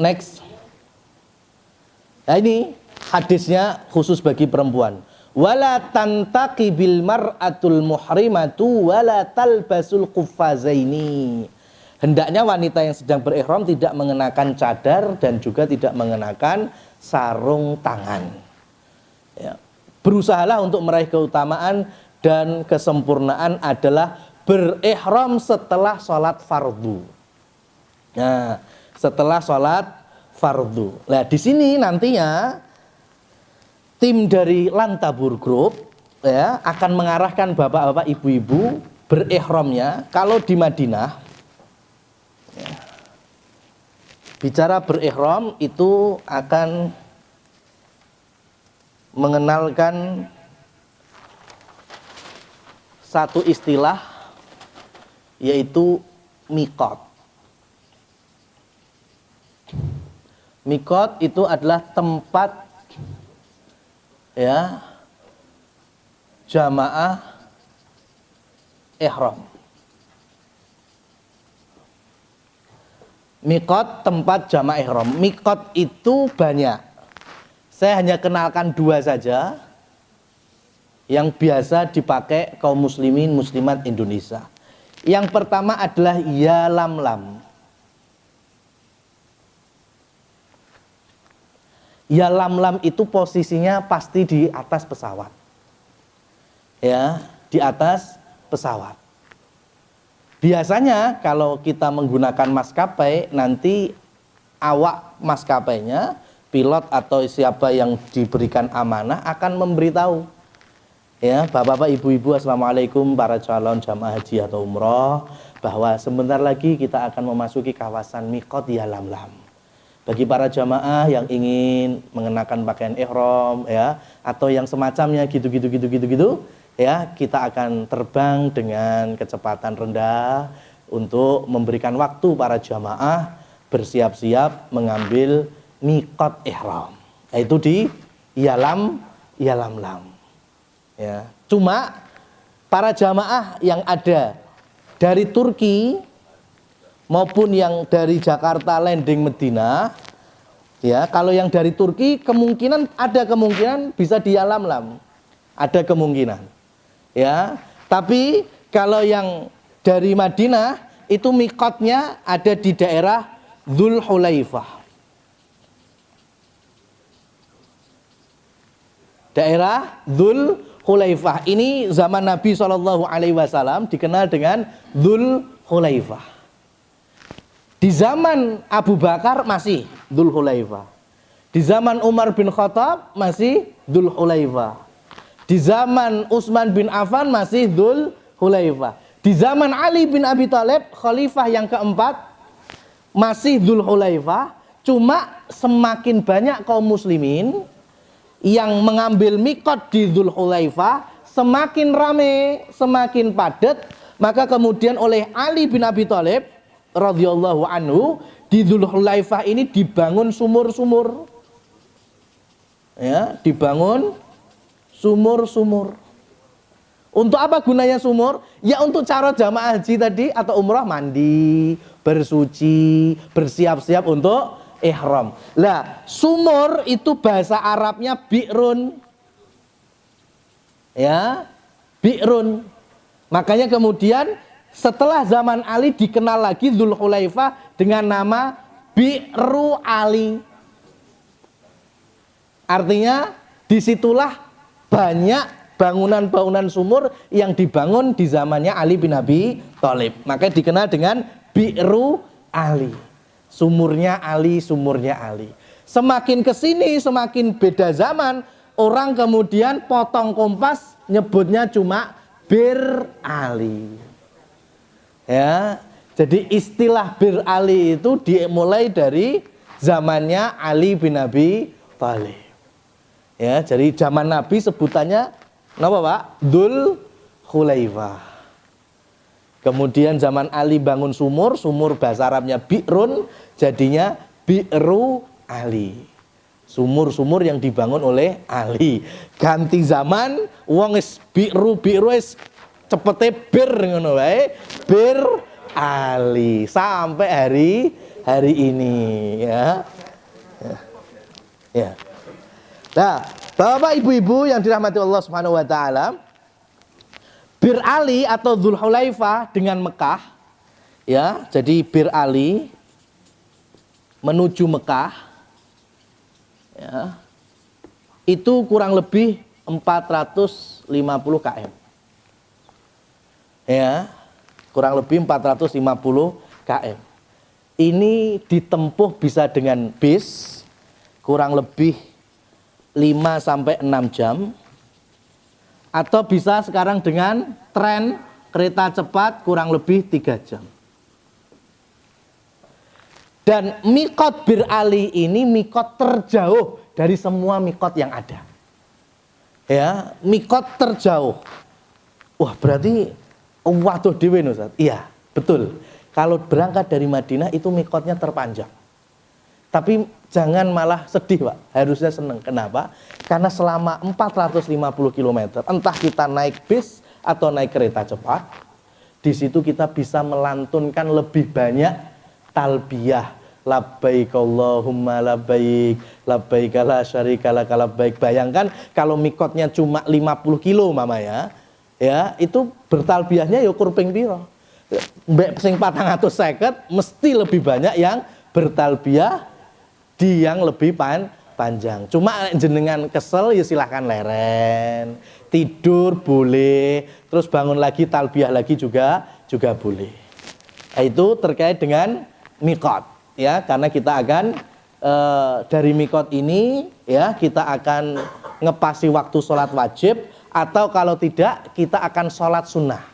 Next. Nah, ini hadisnya khusus bagi perempuan. Wala tantaqibil mar'atul muhrimatu wala talbasul quffazaini. Hendaknya wanita yang sedang berihram tidak mengenakan cadar dan juga tidak mengenakan sarung tangan. Ya. Berusahalah untuk meraih keutamaan dan kesempurnaan adalah berihram setelah sholat fardu. Nah, setelah sholat fardu. Nah, di sini nantinya tim dari Lantabur Group ya akan mengarahkan bapak-bapak, ibu-ibu berihramnya kalau di Madinah. Ya. Bicara berihram itu akan mengenalkan satu istilah yaitu miqat. Mikot itu adalah tempat ya jamaah ihram. Mikot tempat jamaah ihram. Mikot itu banyak. Saya hanya kenalkan 2 saja yang biasa dipakai kaum muslimin muslimat Indonesia. Yang pertama adalah Yalamlam. Yalamlam itu posisinya pasti di atas pesawat. Ya, di atas pesawat. Biasanya kalau kita menggunakan maskapai, nanti awak maskapainya, pilot atau siapa yang diberikan amanah akan memberitahu. Ya, Bapak-bapak, Ibu-ibu, assalamualaikum para calon jamaah haji atau umroh, bahwa sebentar lagi kita akan memasuki kawasan Miqat Yalamlam. Bagi para jamaah yang ingin mengenakan pakaian ihram ya, atau yang semacamnya gitu, ya, kita akan terbang dengan kecepatan rendah untuk memberikan waktu para jamaah bersiap-siap mengambil miqat ihram, yaitu di Yalamlam. Ya, cuma para jamaah yang ada dari Turki maupun yang dari Jakarta landing Madinah, ya, kalau yang dari Turki ada kemungkinan bisa di Yalamlam, ada kemungkinan. Ya, tapi kalau yang dari Madinah itu miqatnya ada di daerah Dzulhulaifah. Daerah Dzulhulaifah ini zaman Nabi SAW dikenal dengan Dzulhulaifah. Di zaman Abu Bakar masih Dzulhulaifah. Di zaman Umar bin Khattab masih Dzulhulaifah. Di zaman Utsman bin Affan masih Dzulhulaifah. Di zaman Ali bin Abi Thalib, khalifah yang keempat, masih Dzulhulaifah. Cuma semakin banyak kaum muslimin yang mengambil miqat di Dzulhulaifah, semakin ramai, semakin padat, maka kemudian oleh Ali bin Abi Thalib radhiyallahu anhu di Dzulhulaifah ini dibangun sumur-sumur. Ya, dibangun sumur-sumur. Untuk apa gunanya sumur? Ya untuk cara jamaah haji tadi atau umrah mandi, bersuci, bersiap-siap untuk ihram. Lah, sumur itu bahasa Arabnya bi'run. Ya, bi'run. Makanya kemudian setelah zaman Ali dikenal lagi Dzulhulaifah dengan nama Bi'ru Ali. Artinya disitulah banyak bangunan-bangunan sumur yang dibangun di zamannya Ali bin Abi Thalib. Maka dikenal dengan Bi'ru Ali. Sumurnya Ali, sumurnya Ali. Semakin kesini, semakin beda zaman, orang kemudian potong kompas nyebutnya cuma Bir Ali. Ya, jadi istilah Bir Ali itu dimulai dari zamannya Ali bin Abi Thalib. Ya, jadi zaman Nabi sebutannya apa, Pak? Dzulhulaifah. Kemudian zaman Ali bangun sumur, sumur bahasa Arabnya bi'run, jadinya Bi'ru Ali. Sumur-sumur yang dibangun oleh Ali. Ganti zaman, wong is bi'ru is cepete bir ngono wae, Bir Ali sampai hari ini ya. Ya. Nah, Bapak Ibu-ibu yang dirahmati Allah Subhanahu wa taala, Bir Ali atau Dzulhulaifah dengan Mekah, ya, jadi Bir Ali menuju Mekah, ya, itu kurang lebih 450 km. Ya, kurang lebih 450 km. Ini ditempuh bisa dengan bis kurang lebih 5-6 jam, atau bisa sekarang dengan tren kereta cepat kurang lebih 3 jam. Dan miqat Bir Ali ini miqat terjauh dari semua miqat yang ada. Ya, miqat terjauh. Wah, berarti waduh dhewe Ustaz. Iya, betul. Kalau berangkat dari Madinah itu miqatnya terpanjang. Tapi jangan malah sedih, Pak. Harusnya senang. Kenapa? Karena selama 450 km, entah kita naik bis atau naik kereta cepat, di situ kita bisa melantunkan lebih banyak talbiyah. Labbaik Allahumma labbaik, labbaik la syarika laka labbaik. Bayangkan kalau mikotnya cuma 50 kilo mama ya, itu bertalbiyahnya ya kurping piro. Mbek sing 450 mesti lebih banyak yang bertalbiyah di yang lebih panjang. Cuma jenengan kesel ya silahkan leren, tidur boleh, terus bangun lagi talbiyah lagi juga boleh. Itu terkait dengan mikot. Ya, karena kita akan dari mikot ini ya kita akan ngepasi waktu sholat wajib, atau kalau tidak kita akan sholat sunnah.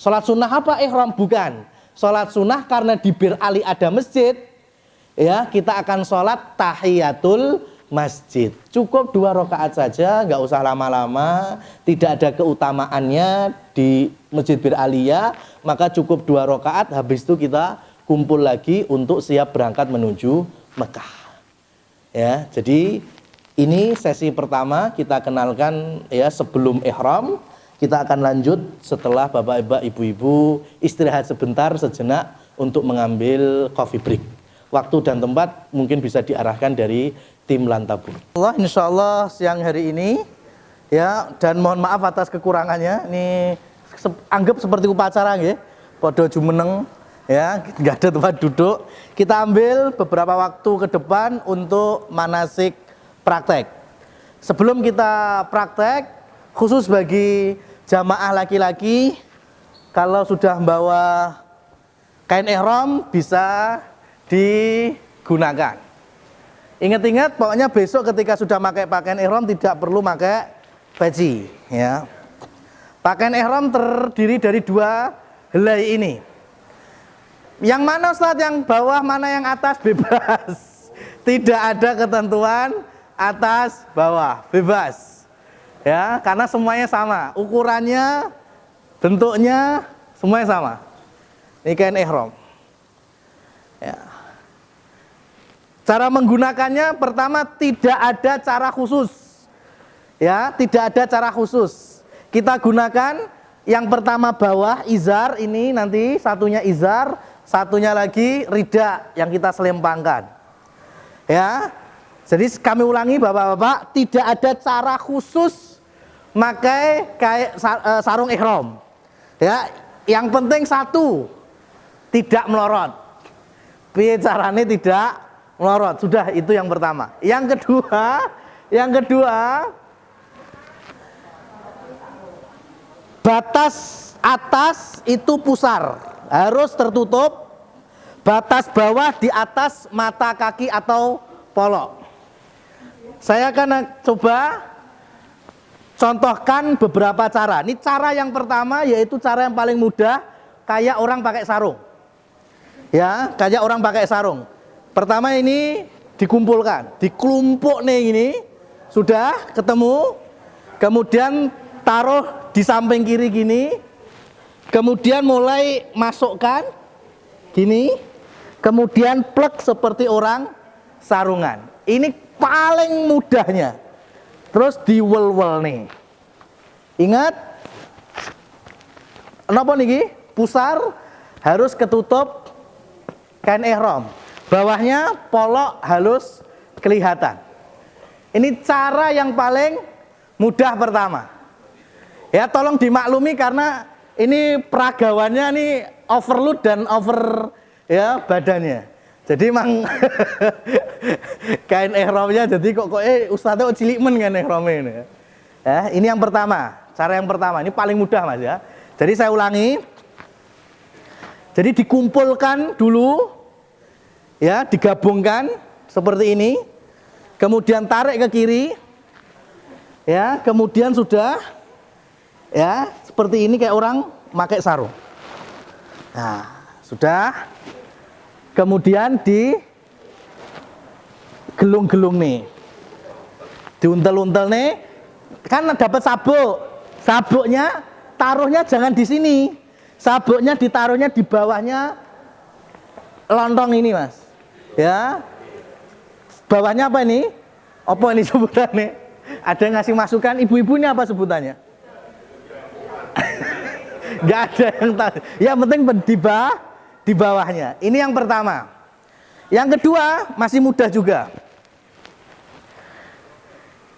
Sholat sunnah apa? Ihram bukan. Sholat sunnah karena di Bir Ali ada masjid, ya kita akan sholat tahiyatul masjid. Cukup 2 rakaat saja, nggak usah lama-lama, tidak ada keutamaannya di Masjid Bir Aliyah, maka cukup 2 rakaat, habis itu kita kumpul lagi untuk siap berangkat menuju Mekah. Ya, jadi ini sesi pertama kita kenalkan ya sebelum ihram. Kita akan lanjut setelah Bapak-Bapak, Ibu-ibu istirahat sebentar sejenak untuk mengambil coffee break. Waktu dan tempat mungkin bisa diarahkan dari tim Lantabun. Allah, insya Allah siang hari ini ya, dan mohon maaf atas kekurangannya. Ini anggap seperti upacara nggih. Padha jumeneng. Ya, nggak ada tempat duduk. Kita ambil beberapa waktu ke depan untuk manasik praktek. Sebelum kita praktek, khusus bagi jamaah laki-laki, kalau sudah membawa kain ihram bisa digunakan. Ingat-ingat, pokoknya besok ketika sudah pakai pakaian ihram tidak perlu pakai peci. Ya. Pakaian ihram terdiri dari 2 helai ini. Yang mana Ustaz, yang bawah mana yang atas? Bebas. Tidak ada ketentuan atas bawah, bebas. Ya, karena semuanya sama, ukurannya, bentuknya semuanya sama. Ini kain ihram. Ya. Cara menggunakannya pertama tidak ada cara khusus. Ya, tidak ada cara khusus. Kita gunakan yang pertama bawah izar ini, nanti satunya izar, satunya lagi rida yang kita selempangkan. Ya. Jadi kami ulangi Bapak-bapak, tidak ada cara khusus pakai kayak sarung ihram. Ya, yang penting satu, tidak melorot. Piye carane tidak melorot? Sudah, itu yang pertama. Yang kedua, batas atas itu pusar, harus tertutup. Batas bawah di atas mata kaki atau polok. Saya akan coba contohkan beberapa cara. Ini cara yang pertama, yaitu cara yang paling mudah, kayak orang pakai sarung. Ya, kayak orang pakai sarung. Pertama ini dikumpulkan, dikelompok nih ini, sudah ketemu. Kemudian taruh di samping kiri gini. Kemudian mulai masukkan gini. Kemudian plek seperti orang sarungan. Ini paling mudahnya. Terus diwel-wel nih. Ingat, napa niki? Pusar harus ketutup kain ihram. Bawahnya polok halus kelihatan. Ini cara yang paling mudah pertama. Ya, tolong dimaklumi karena ini peragawannya ini overload dan over ya badannya. Jadi emang kain ihramnya jadi kok ustadznya kok cilik men kan ihramnya ini. Ya, ini yang pertama, cara yang pertama. Ini paling mudah Mas ya. Jadi saya ulangi. Jadi dikumpulkan dulu ya, digabungkan seperti ini. Kemudian tarik ke kiri. Ya, kemudian sudah ya, seperti ini kayak orang pakai sarung. Nah, sudah. Kemudian di gelung-gelung nih, diuntel-untel nih, kan dapat sabuk. Sabuknya taruhnya jangan di sini, sabuknya ditaruhnya di bawahnya lontong ini Mas. Ya, bawahnya apa ini? Apa ini sebutannya? Ada yang ngasih masukan, ibu-ibu ini apa sebutannya? Nggak ada yang tahu. Yang penting di bawahnya. Ini yang pertama. Yang kedua, masih mudah juga.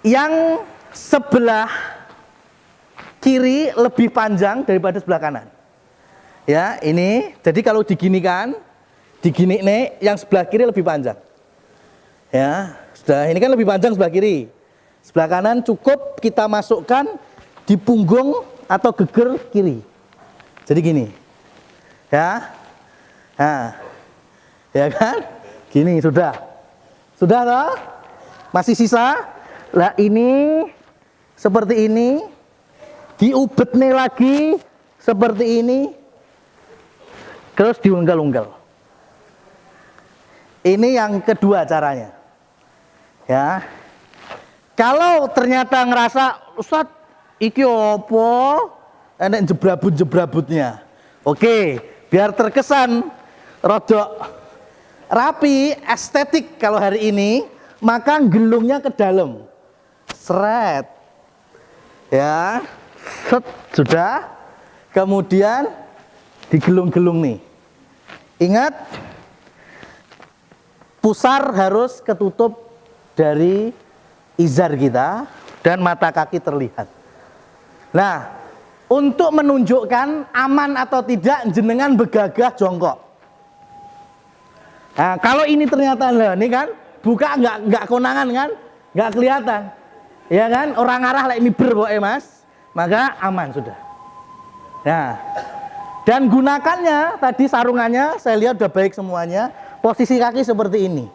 Yang sebelah kiri lebih panjang daripada sebelah kanan. Ya, ini. Jadi kalau diginikan, digini nih, yang sebelah kiri lebih panjang. Ya, sudah. Ini kan lebih panjang sebelah kiri. Sebelah kanan cukup kita masukkan di punggung atau geger kiri. Jadi gini. Ya. Nah. Ya kan? Gini sudah. Sudah toh? Masih sisa? Lah ini seperti ini. Diubet nih lagi seperti ini. Terus diunggal-unggal. Ini yang kedua caranya. Ya. Kalau ternyata ngerasa Ustaz, iki opo? Enek jebrabut-jebrabutnya. Oke, biar terkesan rodok rapi, estetik kalau hari ini, maka gelungnya ke dalam. Seret. Ya. Set, sudah. Kemudian digelung-gelung nih. Ingat, pusar harus ketutup dari izar kita dan mata kaki terlihat. Nah, untuk menunjukkan aman atau tidak, jenengan begagah jongkok. Nah, kalau ini ternyata lah, ini kan buka nggak konangan kan, nggak kelihatan, ya kan? Orang arah lah ini Mas, maka aman sudah. Nah, dan gunakannya tadi sarungannya, saya lihat udah baik semuanya. Posisi kaki seperti ini,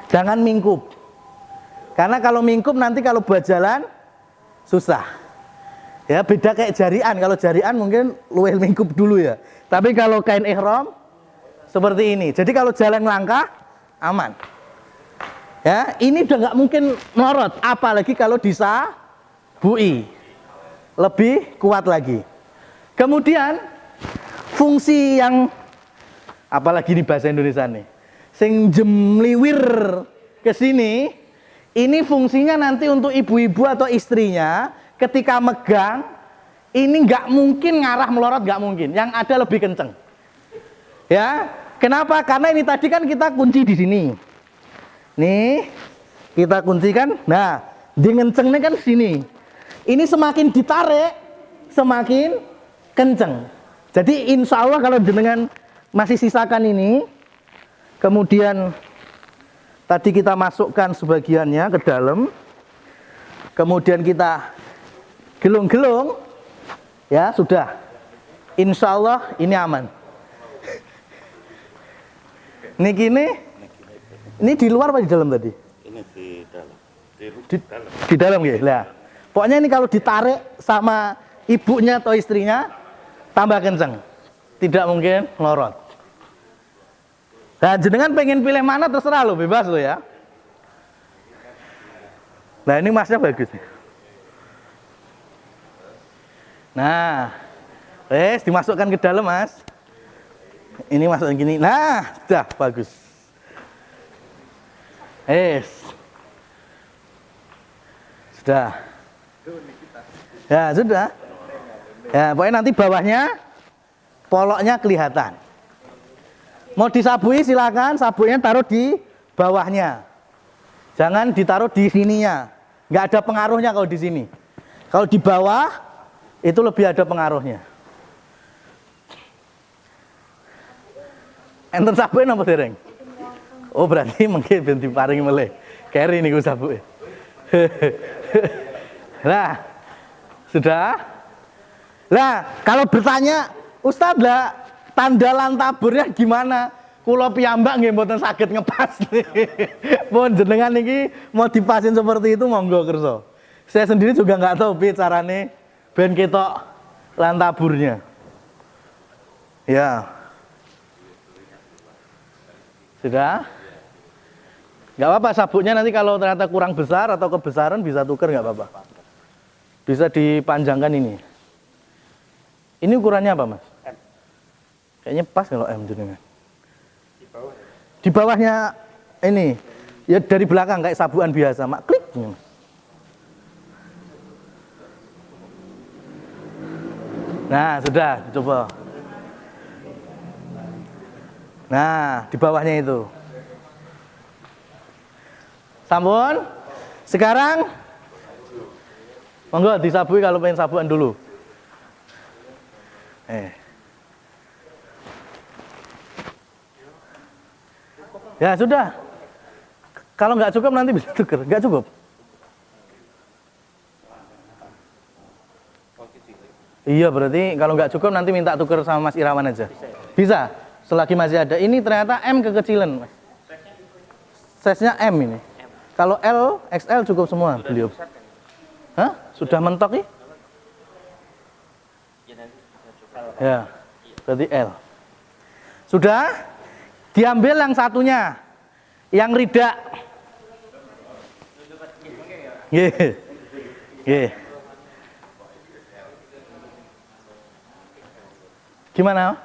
jangan mingkup. Karena kalau mingkup nanti kalau buat jalan susah. Ya beda kayak jarian. Kalau jarian mungkin luwih mingkup dulu ya. Tapi kalau kain ihram seperti ini. Jadi kalau jalan langkah aman. Ya, ini udah nggak mungkin melorot. Apalagi kalau disabui, lebih kuat lagi. Kemudian fungsi yang apalagi di bahasa Indonesia nih, sing jemliwir ke sini. Ini fungsinya nanti untuk ibu-ibu atau istrinya ketika megang, ini nggak mungkin ngarah melorot, nggak mungkin. Yang ada lebih kenceng. Ya, kenapa? Karena ini tadi kan kita kunci di sini. Nih, kita kuncikan. Nah, di ngencengnya kan sini. Ini semakin ditarik, semakin kenceng. Jadi insya Allah kalau jenengan masih sisakan ini, kemudian tadi kita masukkan sebagiannya ke dalam, kemudian kita gelung-gelung, ya sudah. Insya Allah ini aman. Ini gini, ini di luar apa di dalam tadi? Ini di dalam. Di dalam ya. Nah, pokoknya ini kalau ditarik sama ibunya atau istrinya, tambah kenceng, tidak mungkin melorot. Nah, jenengan pengen pilih mana terserah lo, bebas lo ya. Nah, ini masnya bagus nih. Nah, dimasukkan ke dalam mas. Ini masukkan gini. Nah, sudah bagus. Sudah. Ya sudah. Ya, pokoknya nanti bawahnya poloknya kelihatan. Mau disabui silakan, sabuknya taruh di bawahnya. Jangan ditaruh di sininya. Nggak ada pengaruhnya kalau di sini. Kalau di bawah itu lebih ada pengaruhnya. Enten sabuknya apa dereng? Oh berarti mungkin ben diparingi meleh. Keri niku sabuke. Nah, sudah. Nah, kalau bertanya, Ustaz lah tanda lantaburnya gimana? Kula piyambak nggih mboten saged ngepas. Pun jenengan niki mau dipasin seperti itu monggo kersa. Saya sendiri juga nggak tahu piye carane ben ketok lantaburnya. Ya. Sudah? Nggak apa-apa, sabuknya nanti kalau ternyata kurang besar atau kebesaran bisa tuker, nggak apa-apa. Bisa dipanjangkan ini. Ini ukurannya apa mas? M. Kayaknya pas kalau M jenengan. Di bawahnya ini. Ya dari belakang kayak sabuan biasa, mak klik. Nah, sudah dicoba. Nah, di bawahnya itu. Sampun. Sekarang monggo disabui kalau pengen sabuan dulu. Ya sudah. Kalau nggak cukup nanti bisa tuker. Nggak cukup. Iya, berarti kalau nggak cukup nanti minta tuker sama Mas Irawan aja. Bisa. Selagi masih ada. Ini ternyata M kekecilan, Mas. Size-nya M ini. Kalau L, XL cukup semua beliau. Hah? Sudah mentok nih? Ya. Berarti L. Sudah? Diambil yang satunya. Yang rida. Gimana?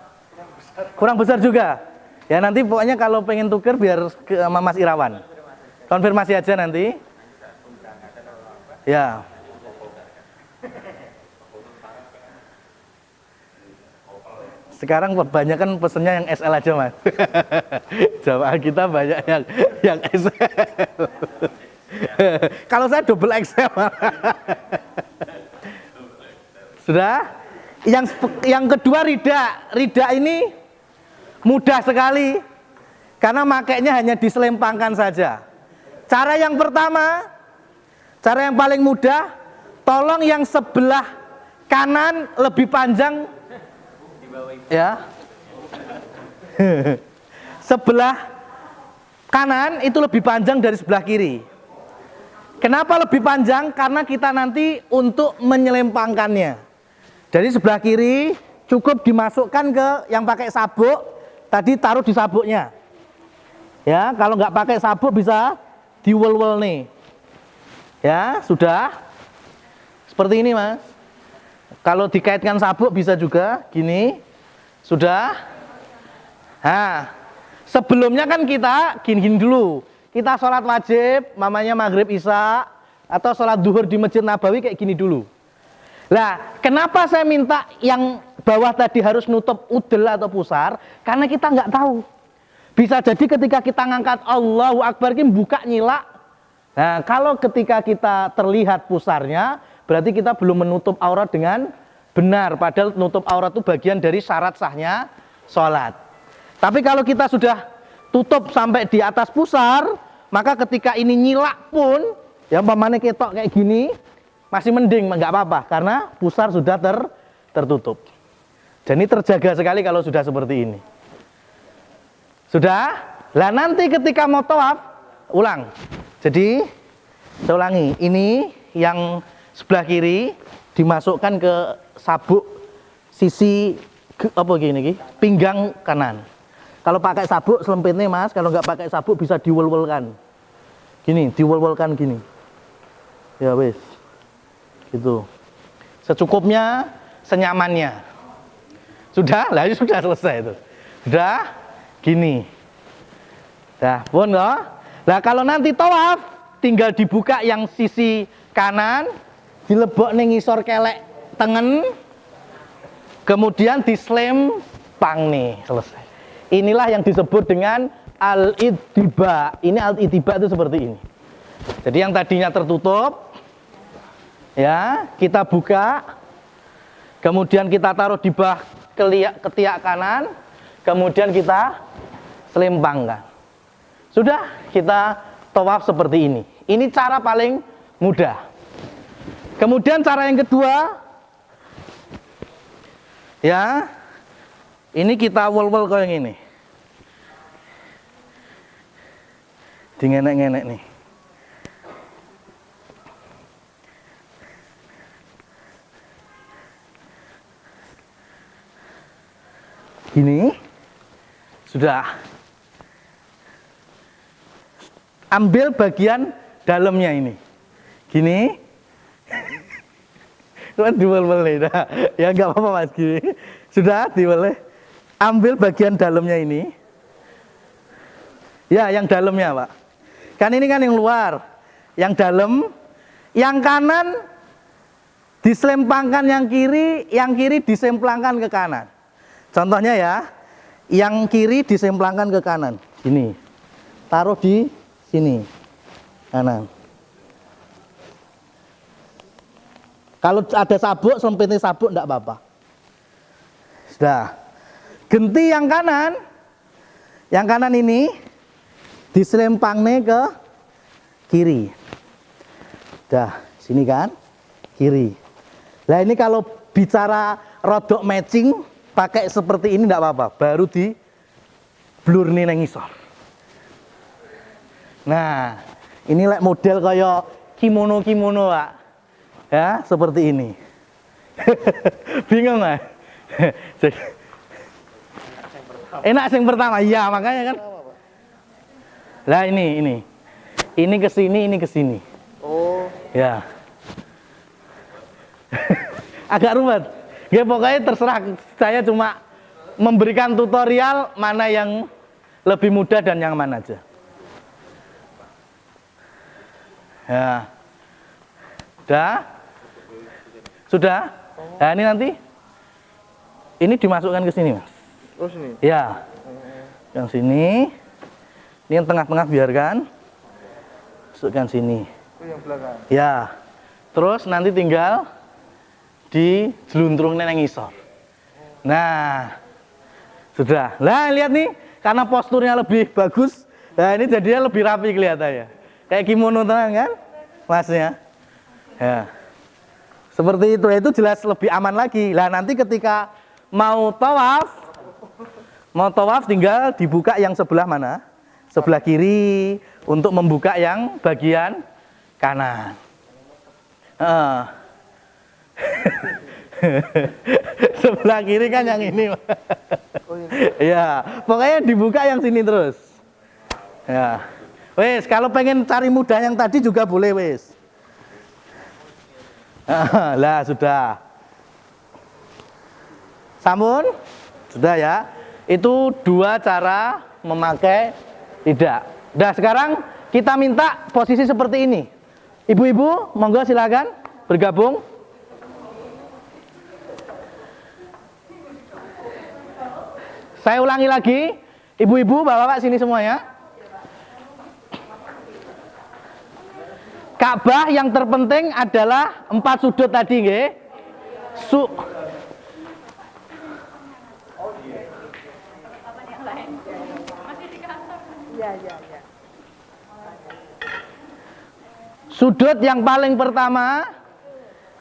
Kurang besar juga. Ya nanti pokoknya kalau pengen tuker biar ke sama Mas Irawan. Konfirmasi aja nanti. Ya. Sekarang kebanyakan pesennya yang SL aja, Mas. Jamaah kita banyak yang SL. Kalau saya double XL. Sudah? Yang kedua rida. Rida ini mudah sekali karena makainya hanya diselempangkan saja. Cara yang pertama, cara yang paling mudah, tolong yang sebelah kanan lebih panjang ya. Sebelah kanan itu lebih panjang dari sebelah kiri. Kenapa lebih panjang? Karena kita nanti untuk menyelempangkannya. Dari sebelah kiri cukup dimasukkan ke yang pakai sabuk, tadi taruh di sabuknya. Ya, kalau nggak pakai sabuk bisa diwel-wel nih. Ya, sudah. Seperti ini, Mas. Kalau dikaitkan sabuk bisa juga gini. Sudah. Nah, sebelumnya kan kita gini-gini dulu. Kita sholat wajib, mamanya maghrib isya, atau sholat duhur di Masjid Nabawi kayak gini dulu. Nah, kenapa saya minta yang bawah tadi harus nutup udel atau pusar? Karena kita nggak tahu. Bisa jadi ketika kita ngangkat Allahu Akbar ini buka nyilak. Nah, kalau ketika kita terlihat pusarnya, berarti kita belum menutup aurat dengan benar. Padahal nutup aurat itu bagian dari syarat sahnya sholat. Tapi kalau kita sudah tutup sampai di atas pusar, maka ketika ini nyilak pun, ya umpamanya ketok kayak gini, masih mending, nggak apa-apa. Karena pusar sudah tertutup. Dan ini terjaga sekali kalau sudah seperti ini. Sudah? Lah nanti ketika mau tawaf, ulang. Jadi, saya ulangi. Ini yang sebelah kiri dimasukkan ke sabuk sisi apa gini, pinggang kanan. Kalau pakai sabuk selempitnya, Mas. Kalau nggak pakai sabuk bisa diwel-welkan. Gini, diwel-welkan gini. Ya wes. Gitu. Secukupnya, senyamannya. Sudah? Lah ini sudah selesai itu. Sudah? Gini. Nah, pun loh. Nah, kalau nanti tawaf tinggal dibuka yang sisi kanan, dilebok ning ngisor kelek tengen, kemudian dislempang nih, selesai. Inilah yang disebut dengan al-idtiba. Ini al-idtiba itu seperti ini. Jadi yang tadinya tertutup, ya, kita buka, kemudian kita taruh di bawah ketiak kanan, kemudian kita selempangkan. Sudah, kita tawaf seperti ini. Ini cara paling mudah. Kemudian cara yang kedua, ya, ini kita wol-wol kayak yang ini. Dingenek-ngenek nih. Gini, sudah. Ambil bagian dalamnya ini. Gini. Diwel-wel nih. Ya nggak apa-apa, Mas, gini. Sudah diwel. Ambil bagian dalamnya ini. Ya, yang dalamnya, Pak. Kan ini kan yang luar, yang dalam, yang kanan diselempangkan yang kiri disemplangkan ke kanan. Contohnya ya, yang kiri disemplangkan ke kanan, gini, taruh di sini, kanan. Kalau ada sabuk, selempitnya sabuk enggak apa-apa. Sudah. Genti yang kanan ini diselempangnya ke kiri. Dah, sini kan, kiri. Nah ini kalau bicara rodok matching, pakai seperti ini enggak apa-apa. Baru di blur nih nang ngisor. Nah, ini like model kayak kimono Pak. Ya, seperti ini. Bingung nggak? Enak yang pertama, iya makanya kan. Lah ini ke sini, ini ke sini. Oh. Ya. Agak rumit. Ya pokoknya terserah, saya cuma memberikan tutorial mana yang lebih mudah dan yang mana aja. Ya. Sudah? Nah, ini nanti ini dimasukkan ke sini, Mas. Oh, sini. Ya. Yang sini. Ini yang tengah-tengah biarkan. Masukkan sini. Itu yang belakang. Ya. Terus nanti tinggal dijeluntrungin nang ngisor. Nah. Sudah. Nah, lihat nih, karena posturnya lebih bagus. Nah, ini jadinya lebih rapi kelihatannya. Kayak kimono tenang kan? Masnya. Ya. Seperti itu jelas lebih aman lagi. Lah nanti ketika mau tawaf tinggal dibuka yang sebelah mana? Sebelah kiri untuk membuka yang bagian kanan. Sebelah kiri kan yang ini. Ya, pokoknya dibuka yang sini terus. Ya. Wes, kalau pengen cari mudah yang tadi juga boleh, wes. Lah sudah. Sampun? Sudah ya. Itu dua cara memakai lidah. Nah, sekarang kita minta posisi seperti ini. Ibu-ibu, monggo silakan bergabung. Saya ulangi lagi. Ibu-ibu, bapak-bapak sini semuanya. Ka'bah yang terpenting adalah 4 sudut tadi, nggih. Sudut yang paling pertama,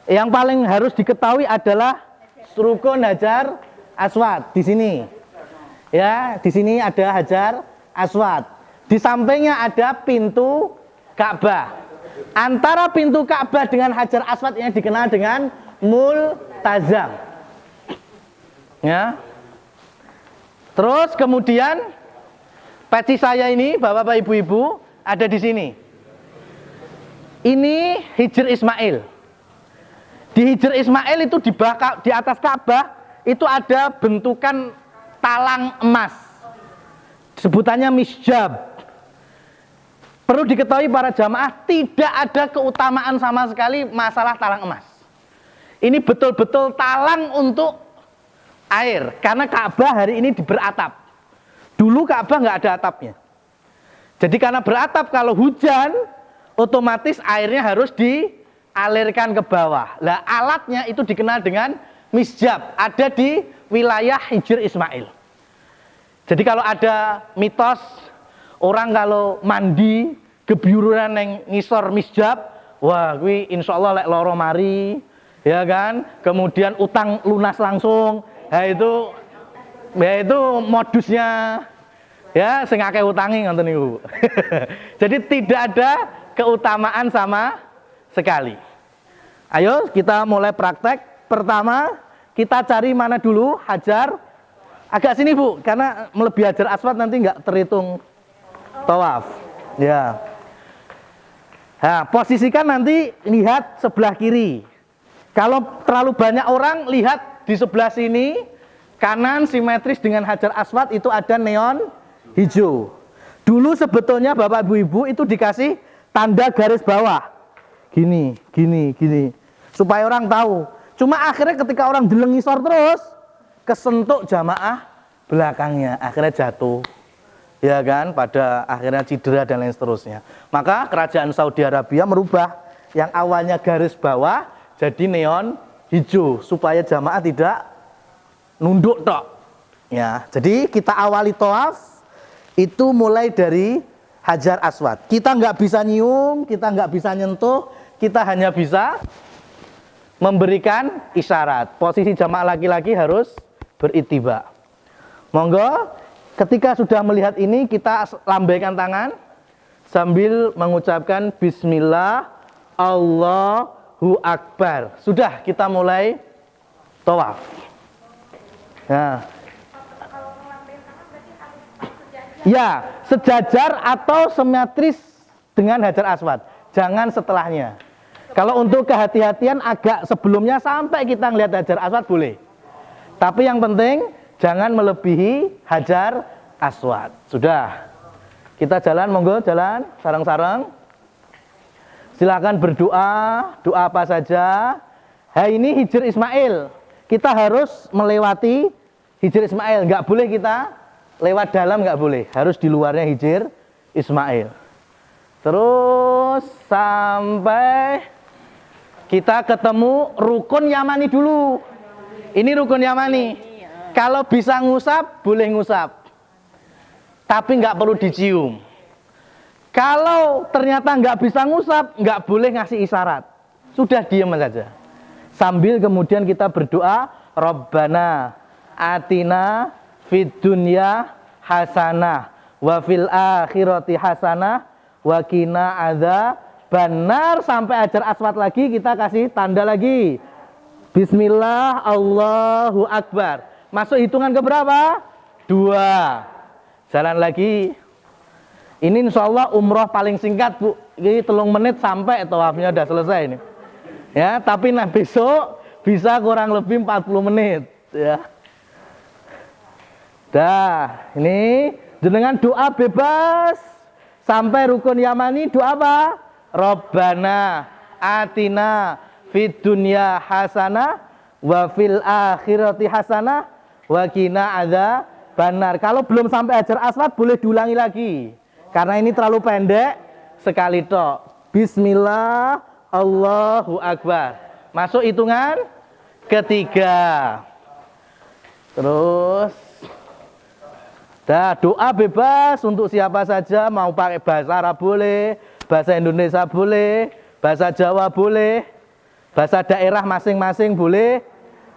yang paling harus diketahui adalah rukun Hajar Aswad di sini. Ya, di sini ada Hajar Aswad. Di sampingnya ada pintu Ka'bah. Antara pintu Ka'bah dengan Hajar Aswad yang dikenal dengan multazam. Ya. Terus kemudian peci saya ini, Bapak-bapak Ibu-ibu, ada di sini. Ini Hijr Ismail. Di Hijr Ismail itu di atas Ka'bah itu ada bentukan talang emas. Sebutannya misjab. Perlu diketahui para jamaah, tidak ada keutamaan sama sekali masalah talang emas. Ini betul-betul talang untuk air, karena Ka'bah hari ini beratap. Dulu Ka'bah nggak ada atapnya. Jadi karena beratap, kalau hujan, otomatis airnya harus dialirkan ke bawah. Lah alatnya itu dikenal dengan misjab, ada di wilayah Hijr Ismail. Jadi kalau ada mitos, orang kalau mandi gebyurunan yang ngisor misjab, wah kuwi insyaallah lek loro mari, ya kan? Kemudian utang lunas langsung. Nah itu modusnya ya sing akeh utangi ngoten niku. Jadi tidak ada keutamaan sama sekali. Ayo kita mulai praktek. Pertama kita cari mana dulu Hajar. Agak sini Bu, karena melebihi Hajar Aswad nanti nggak terhitung tawaf. Ya. Nah, posisikan nanti lihat sebelah kiri. Kalau terlalu banyak orang lihat di sebelah sini, kanan simetris dengan Hajar Aswad itu ada neon hijau. Dulu sebetulnya Bapak Ibu itu dikasih tanda garis bawah. Gini, gini, gini. Supaya orang tahu. Cuma akhirnya ketika orang delengisor terus, kesentuk jamaah belakangnya. Akhirnya jatuh. Ya kan, pada akhirnya cedera dan lain seterusnya. Maka kerajaan Saudi Arabia merubah yang awalnya garis bawah jadi neon hijau supaya jamaah tidak nunduk tok. Ya, jadi kita awali tawaf itu mulai dari Hajar Aswad. Kita nggak bisa nyium, kita nggak bisa nyentuh, kita hanya bisa memberikan isyarat. Posisi jamaah laki-laki harus berittiba. Monggo. Ketika sudah melihat ini, kita lambaikan tangan sambil mengucapkan Bismillah, Allahu Akbar. Sudah, kita mulai tawaf. Ya, sejajar atau simetris dengan Hajar Aswad. Jangan setelahnya. Kalau untuk kehati-hatian agak sebelumnya sampai kita melihat Hajar Aswad boleh. Tapi yang penting jangan melebihi Hajar Aswad. Sudah. Kita jalan, monggo jalan sareng-sareng. Silakan berdoa, doa apa saja. Ini Hijr Ismail. Kita harus melewati Hijr Ismail. Enggak boleh kita lewat dalam, enggak boleh. Harus di luarnya Hijr Ismail. Terus sampai kita ketemu rukun Yamani dulu. Ini rukun Yamani. Kalau bisa ngusap, boleh ngusap. Tapi nggak perlu dicium. Kalau ternyata nggak bisa ngusap, nggak boleh ngasih isyarat. Sudah diam saja. Sambil kemudian kita berdoa, Rabbana atina fid dunya hasanah wa fil akhirati hasanah wa qina adzabannar. Sampai Hajar Aswad lagi kita kasih tanda lagi. Bismillah, Allahu Akbar. Masuk hitungan ke berapa? 2. Jalan lagi. Ini insya Allah umroh paling singkat, Bu. Ini 3 menit sampai tawafnya udah selesai ini. Ya, tapi nah besok bisa kurang lebih 40 menit. Ya. Dah, ini dengan doa bebas sampai rukun Yamani. Doa apa? Rabbana atina fid dunya hasanah wa fil akhirati hasanah wa qina adzabannar. Kalau belum sampai Hajar Aswad boleh diulangi lagi. Karena ini terlalu pendek, sekali tok. Bismillah, Allahu Akbar. Masuk hitungan ketiga. Terus dah, doa bebas untuk siapa saja, mau pakai bahasa Arab boleh, bahasa Indonesia boleh, bahasa Jawa boleh, bahasa daerah masing-masing boleh.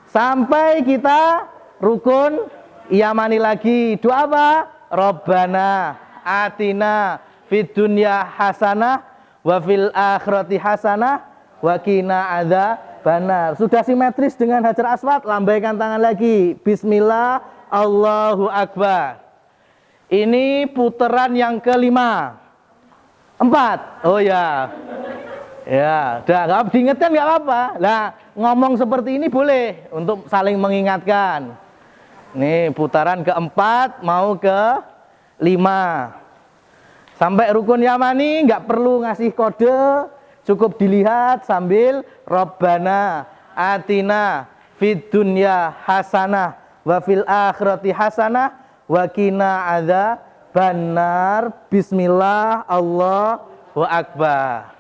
Sampai kita rukun Yamani lagi. Doa apa? Rabbana atina fid dunya hasanah wa fil akhirati hasanah wa qina adzabannar. Sudah simetris dengan Hajar Aswad, lambaikan tangan lagi. Bismillah, Allahu Akbar. Ini putaran yang kelima. 4. Oh ya. Ya, udah diingatkan nggak apa-apa. Nah, ngomong seperti ini boleh untuk saling mengingatkan. Nih, putaran keempat mau ke 5. Sampai rukun Yamani nggak perlu ngasih kode, cukup dilihat sambil Rabbana atina fid dunya hasanah wa fil akhirati hasanah wa qina adzabannar. Bismillah, Allahu Akbar.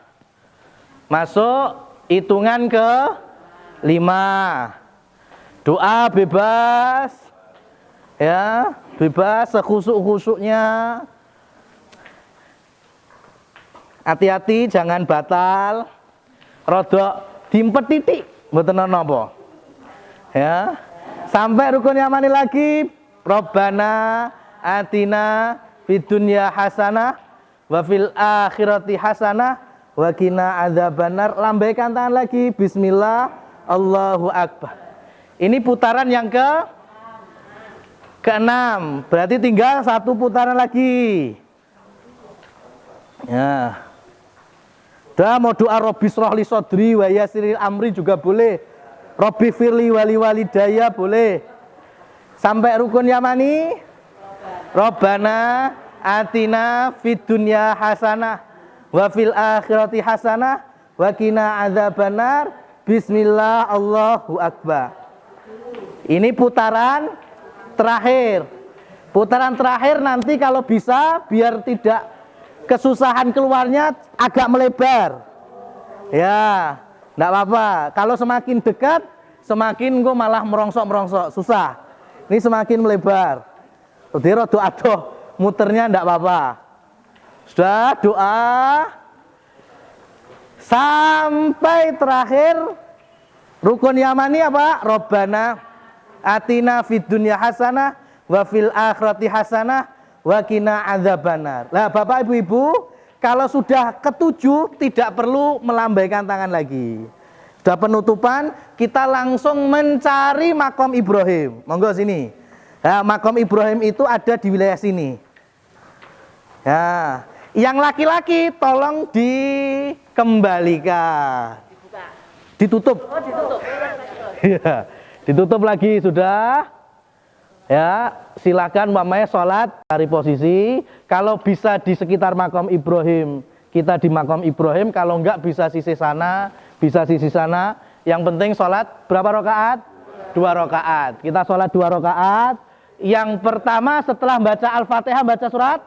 Masuk hitungan ke 5. Doa bebas. Ya, bebas sekhusuk-khusuknya. Hati-hati jangan batal. Rodok dimpet titik, mboten napa. Ya. Sampai rukun Yamani lagi. Rabbana atina fid dunya hasanah wa fil akhirati hasanah wa qina adzabannar. Lambaikan tangan lagi. Bismillah, Allahu Akbar. Ini putaran yang ke-6. Berarti tinggal 1 putaran lagi. Ya. Dah mau doa Robbi srohli sodri wa yassiril amri juga boleh. Robbi firli wali walidaya boleh. Sampai rukun Yamani. Rabbana atina fid dunya hasanah wa fil akhirati hasanah wa qina adzabannar. Bismillah, Allahu akbar. Ini putaran terakhir. Putaran terakhir nanti kalau bisa biar tidak kesusahan keluarnya agak melebar. Ya, enggak apa-apa. Kalau semakin dekat, semakin gue malah merongsok-merongsok, susah. Ini semakin melebar. Jadi doa muternya enggak apa-apa. Sudah doa sampai terakhir rukun yamani apa? Robbana atina fid dunya hasanah wa fil akhirati hasanah wa qina adzabannar. Lah Bapak Ibu-ibu, kalau sudah ketujuh tidak perlu melambaikan tangan lagi. Sudah penutupan, kita langsung mencari makom Ibrahim. Monggo sini. Nah, makom Ibrahim itu ada di wilayah sini. Ya, yang laki-laki tolong dikembalikan. Ditutup. Oh, ditutup. Ya, ditutup lagi sudah. Ya, silakan mamanya sholat cari posisi. Kalau bisa di sekitar makom Ibrahim, kita di makom Ibrahim. Kalau enggak bisa sisi sana, bisa sisi sana. Yang penting sholat berapa rakaat? 2 rakaat. Kita sholat 2 rakaat. Yang pertama setelah baca Al-Fatihah baca surat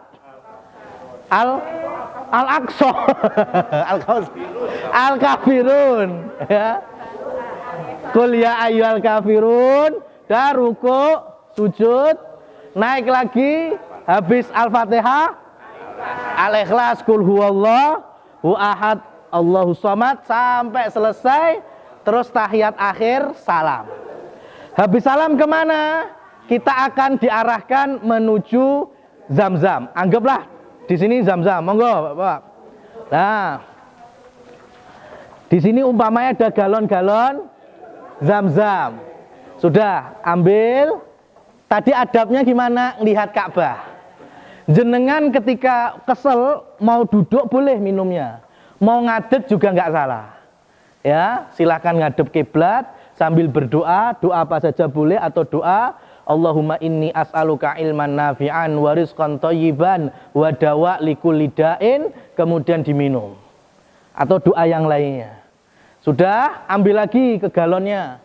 Al-Aqsa. Al-Kafirun. Ya. Qul ya ayyuhal kafirun. Dah ruku, sujud, naik lagi, habis Al-Fatihah, Al-Ikhlas, Qul huwallahu ahad, Allahu samad, sampai selesai, terus tahiyat akhir, salam. Habis salam kemana? Kita akan diarahkan menuju Zam-Zam. Anggaplah di sini Zam-Zam, monggo Bapak. Nah, di sini umpamanya ada galon-galon Zam-Zam. Sudah, ambil. Tadi adabnya gimana? Lihat Ka'bah. Jenengan ketika kesel mau duduk boleh minumnya. Mau ngadep juga nggak salah. Ya, silakan ngadep kiblat sambil berdoa, doa apa saja boleh atau doa Allahumma inni as'aluka ilman nafi'an wa rizqan thayyiban wa dawa likulli da'in, kemudian diminum. Atau doa yang lainnya. Sudah, ambil lagi ke galonnya.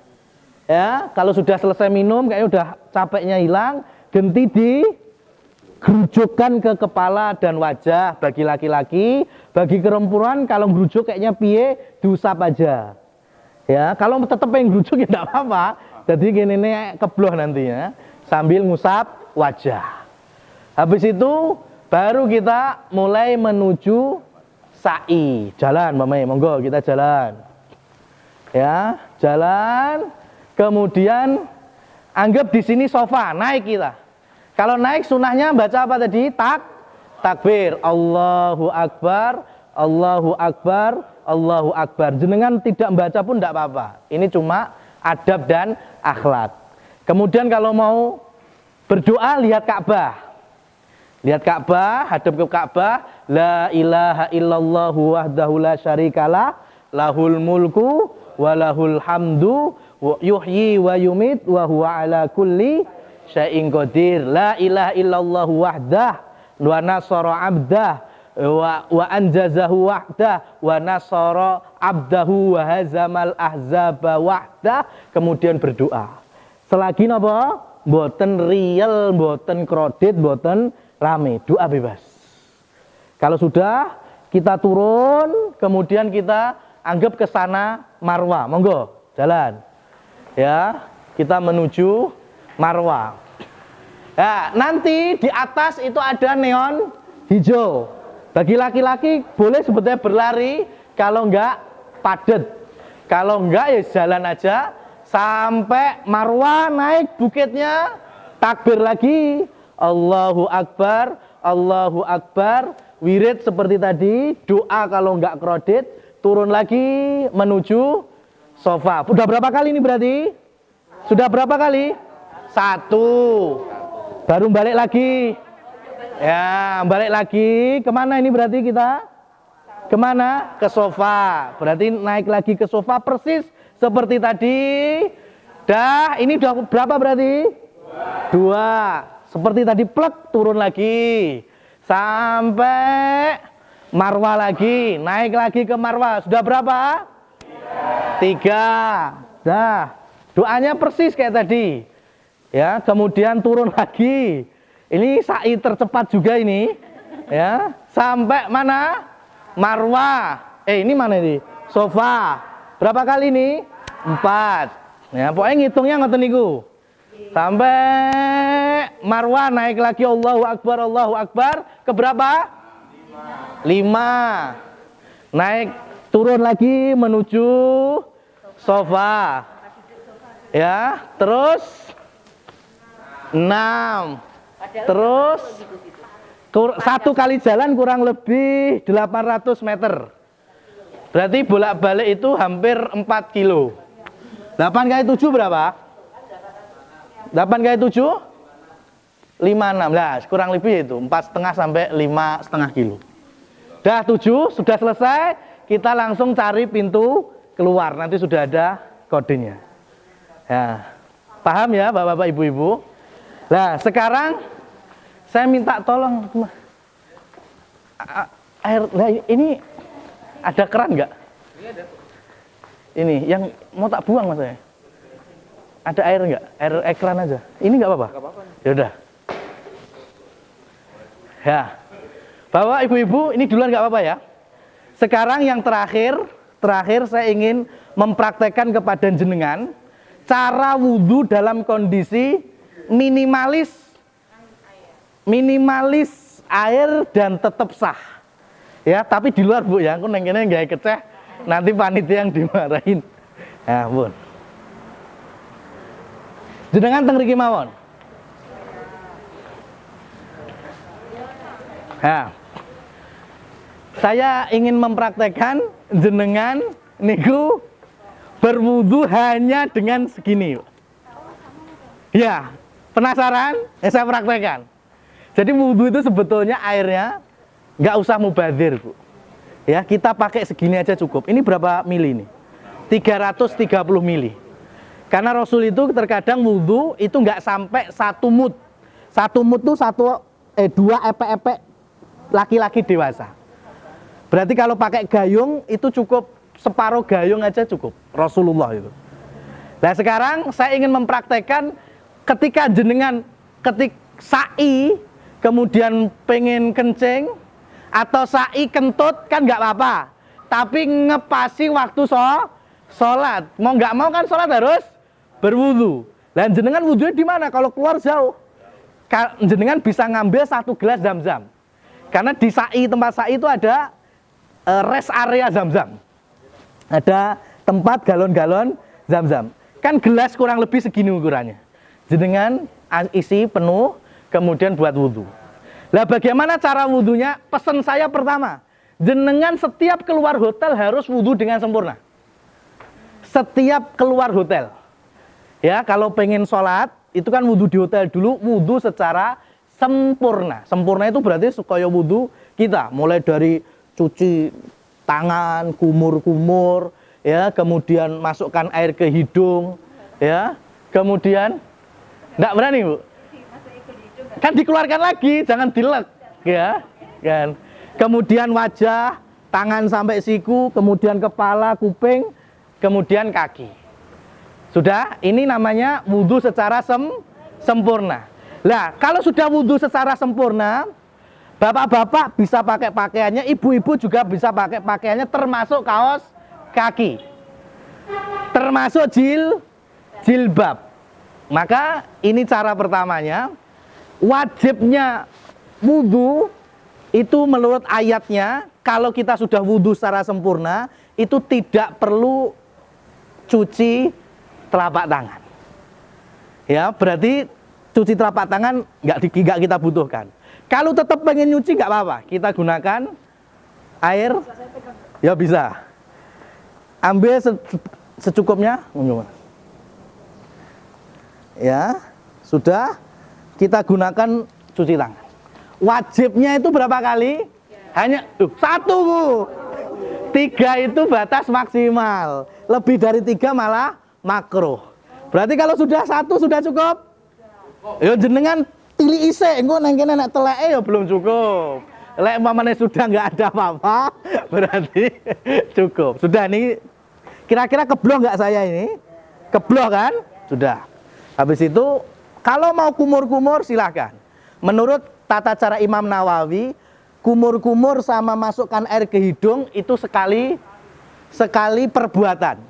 Ya, kalau sudah selesai minum kayaknya udah capeknya hilang, genti digerujukkan ke kepala dan wajah bagi laki-laki, bagi perempuan kalau gerujuk kayaknya piye diusap aja. Ya, kalau tetap pengen gerujuk ya enggak apa-apa. Jadi gini nih kebloh nantinya sambil ngusap wajah. Habis itu baru kita mulai menuju sa'i. Jalan Mama, monggo kita jalan. Ya, jalan. Kemudian anggap di sini sofa, naik kita. Kalau naik sunahnya baca apa tadi? Takbir. Allahu Akbar, Allahu Akbar, Allahu Akbar. Jenengan tidak membaca pun tidak apa-apa. Ini cuma adab dan akhlak. Kemudian kalau mau berdoa lihat Ka'bah. Lihat Ka'bah, hadap ke Ka'bah. La ilaha illallah wahdahu la syarikalah, lahul mulku wa lahul hamdu yuhyi wa yumit wa huwa ala kulli syai'in qadir. La ilaha illallah wahdah wa nasara abdah wa anjazahu wahdah wa nasara abdahu wa hazamal ahzaba wahdah. Kemudian berdoa. Selagi napa? Mboten real, mboten kredit, mboten rame, doa bebas. Kalau sudah kita turun, kemudian kita anggap ke sana Marwah. Monggo, jalan. Ya, kita menuju Marwah. Ya, nanti di atas itu ada neon hijau. Bagi laki-laki boleh sebetulnya berlari, kalau enggak padat. Kalau enggak ya jalan aja sampai Marwah, naik bukitnya, takbir lagi, Allahu Akbar, Allahu Akbar, wirid seperti tadi, doa kalau enggak kredit, turun lagi menuju sofa. Sudah berapa kali ini berarti? Sudah berapa kali? 1. Baru balik lagi. Ya, balik lagi. Kemana ini berarti kita? Kemana? Ke sofa. Berarti naik lagi ke sofa persis seperti tadi. Dah, ini udah berapa berarti? 2. Seperti tadi plek, turun lagi. sampai Marwah lagi, naik lagi ke Marwah. Sudah berapa? 3. Nah, doanya persis kayak tadi. Ya, kemudian turun lagi. Ini sa'i tercepat juga ini. Ya, sampai mana? Marwah. Ini mana ini? Sofa. Berapa kali ini? 4. Ya, pokoknya ngitungnya ngoten niku. Sampai Marwah naik lagi Allahu Akbar, Allahu Akbar. Ke berapa? 5. Naik turun lagi menuju sofa. Ya, terus 6. Terus satu kali jalan kurang lebih 800 meter. Berarti bolak-balik itu hampir 4 kilo. 8 kali 7 berapa? 8 kali 7? 5, 16. Kurang lebih itu 4,5 sampai 5,5 kilo. Dah 7, sudah selesai. Kita langsung cari pintu keluar. Nanti sudah ada kodenya. Ya, paham ya Bapak-bapak Ibu-ibu? Nah, sekarang saya minta tolong air. Nah, ini ada keran nggak? Ini yang mau tak buang mas saya. Ada air nggak? Air ekran aja. Ini nggak apa-apa? Ya udah. Ya, Bapak Ibu-ibu, ini duluan nggak apa-apa ya. Sekarang yang terakhir saya ingin mempraktekkan kepada jenengan cara wudhu dalam kondisi minimalis air dan tetap sah. Ya, tapi di luar Bu ya, aku nengkene nggak keceh, nanti panitia yang dimarahin. Ya, Bun. Jenengan teng mriki mawon. Nah, saya ingin mempraktekkan jenengan niku berwudu hanya dengan segini. Ya, penasaran? Saya praktekkan. Jadi wudu itu sebetulnya airnya nggak usah mubazir, Bu. Ya, kita pakai segini aja cukup. Ini berapa mili nih? 330 mili. Karena Rasul itu terkadang wudu itu nggak sampai 1 mud. 1 mud itu 2 epek-epek laki-laki dewasa. Berarti kalau pakai gayung itu cukup separuh gayung aja cukup. Rasulullah itu. Nah, sekarang saya ingin mempraktekkan ketika jenengan sa'i kemudian pengen kencing atau sa'i kentut kan nggak apa-apa. Tapi ngepasi waktu sholat. Mau nggak mau kan sholat harus berwudu. Dan jenengan wudunya di mana? Kalau keluar jauh, jenengan bisa ngambil 1 gelas Zam-Zam. Karena di sa'i, tempat sa'i itu ada rest area Zam-Zam. Ada tempat galon-galon Zam-Zam. Kan gelas kurang lebih segini ukurannya. Jenengan isi penuh, kemudian buat wudhu. Lah bagaimana cara wudhunya? Pesan saya pertama, jenengan setiap keluar hotel harus wudhu dengan sempurna. Setiap keluar hotel. Ya, kalau pengen sholat, itu kan wudhu di hotel dulu, wudhu secara sempurna. Sempurna itu berarti supaya wudhu kita, mulai dari cuci tangan, kumur-kumur, ya, kemudian masukkan air ke hidung, ya, kemudian enggak berani, Bu. Kan dikeluarkan lagi, jangan dilek, ya, kan. Kemudian wajah, tangan sampai siku, kemudian kepala, kuping, kemudian kaki. Sudah, ini namanya wudhu secara sempurna. Lah, kalau sudah wudhu secara sempurna, bapak-bapak bisa pakai pakaiannya, ibu-ibu juga bisa pakai pakaiannya, termasuk kaos kaki, termasuk jilbab. Maka ini cara pertamanya. Wajibnya wudhu itu menurut ayatnya, kalau kita sudah wudhu secara sempurna, itu tidak perlu cuci telapak tangan. Ya, berarti cuci telapak tangan nggak kita butuhkan. Kalau tetap pengen nyuci nggak apa-apa, kita gunakan air, ya bisa. Ambil secukupnya, ya sudah, kita gunakan cuci tangan. Wajibnya itu berapa kali? Hanya 1, Bu. 3 itu batas maksimal. Lebih dari 3 malah makruh. Berarti kalau sudah 1 sudah cukup. Ya jenengan Tili isek, engko nang kene nek teleke ya belum cukup. Lek umpamane sudah nggak ada apa-apa, berarti cukup. Sudah nih, kira-kira kebloh nggak saya ini? Kebloh kan? Sudah. Habis itu, kalau mau kumur-kumur silahkan. Menurut tata cara Imam Nawawi, kumur-kumur sama masukkan air ke hidung itu sekali perbuatan.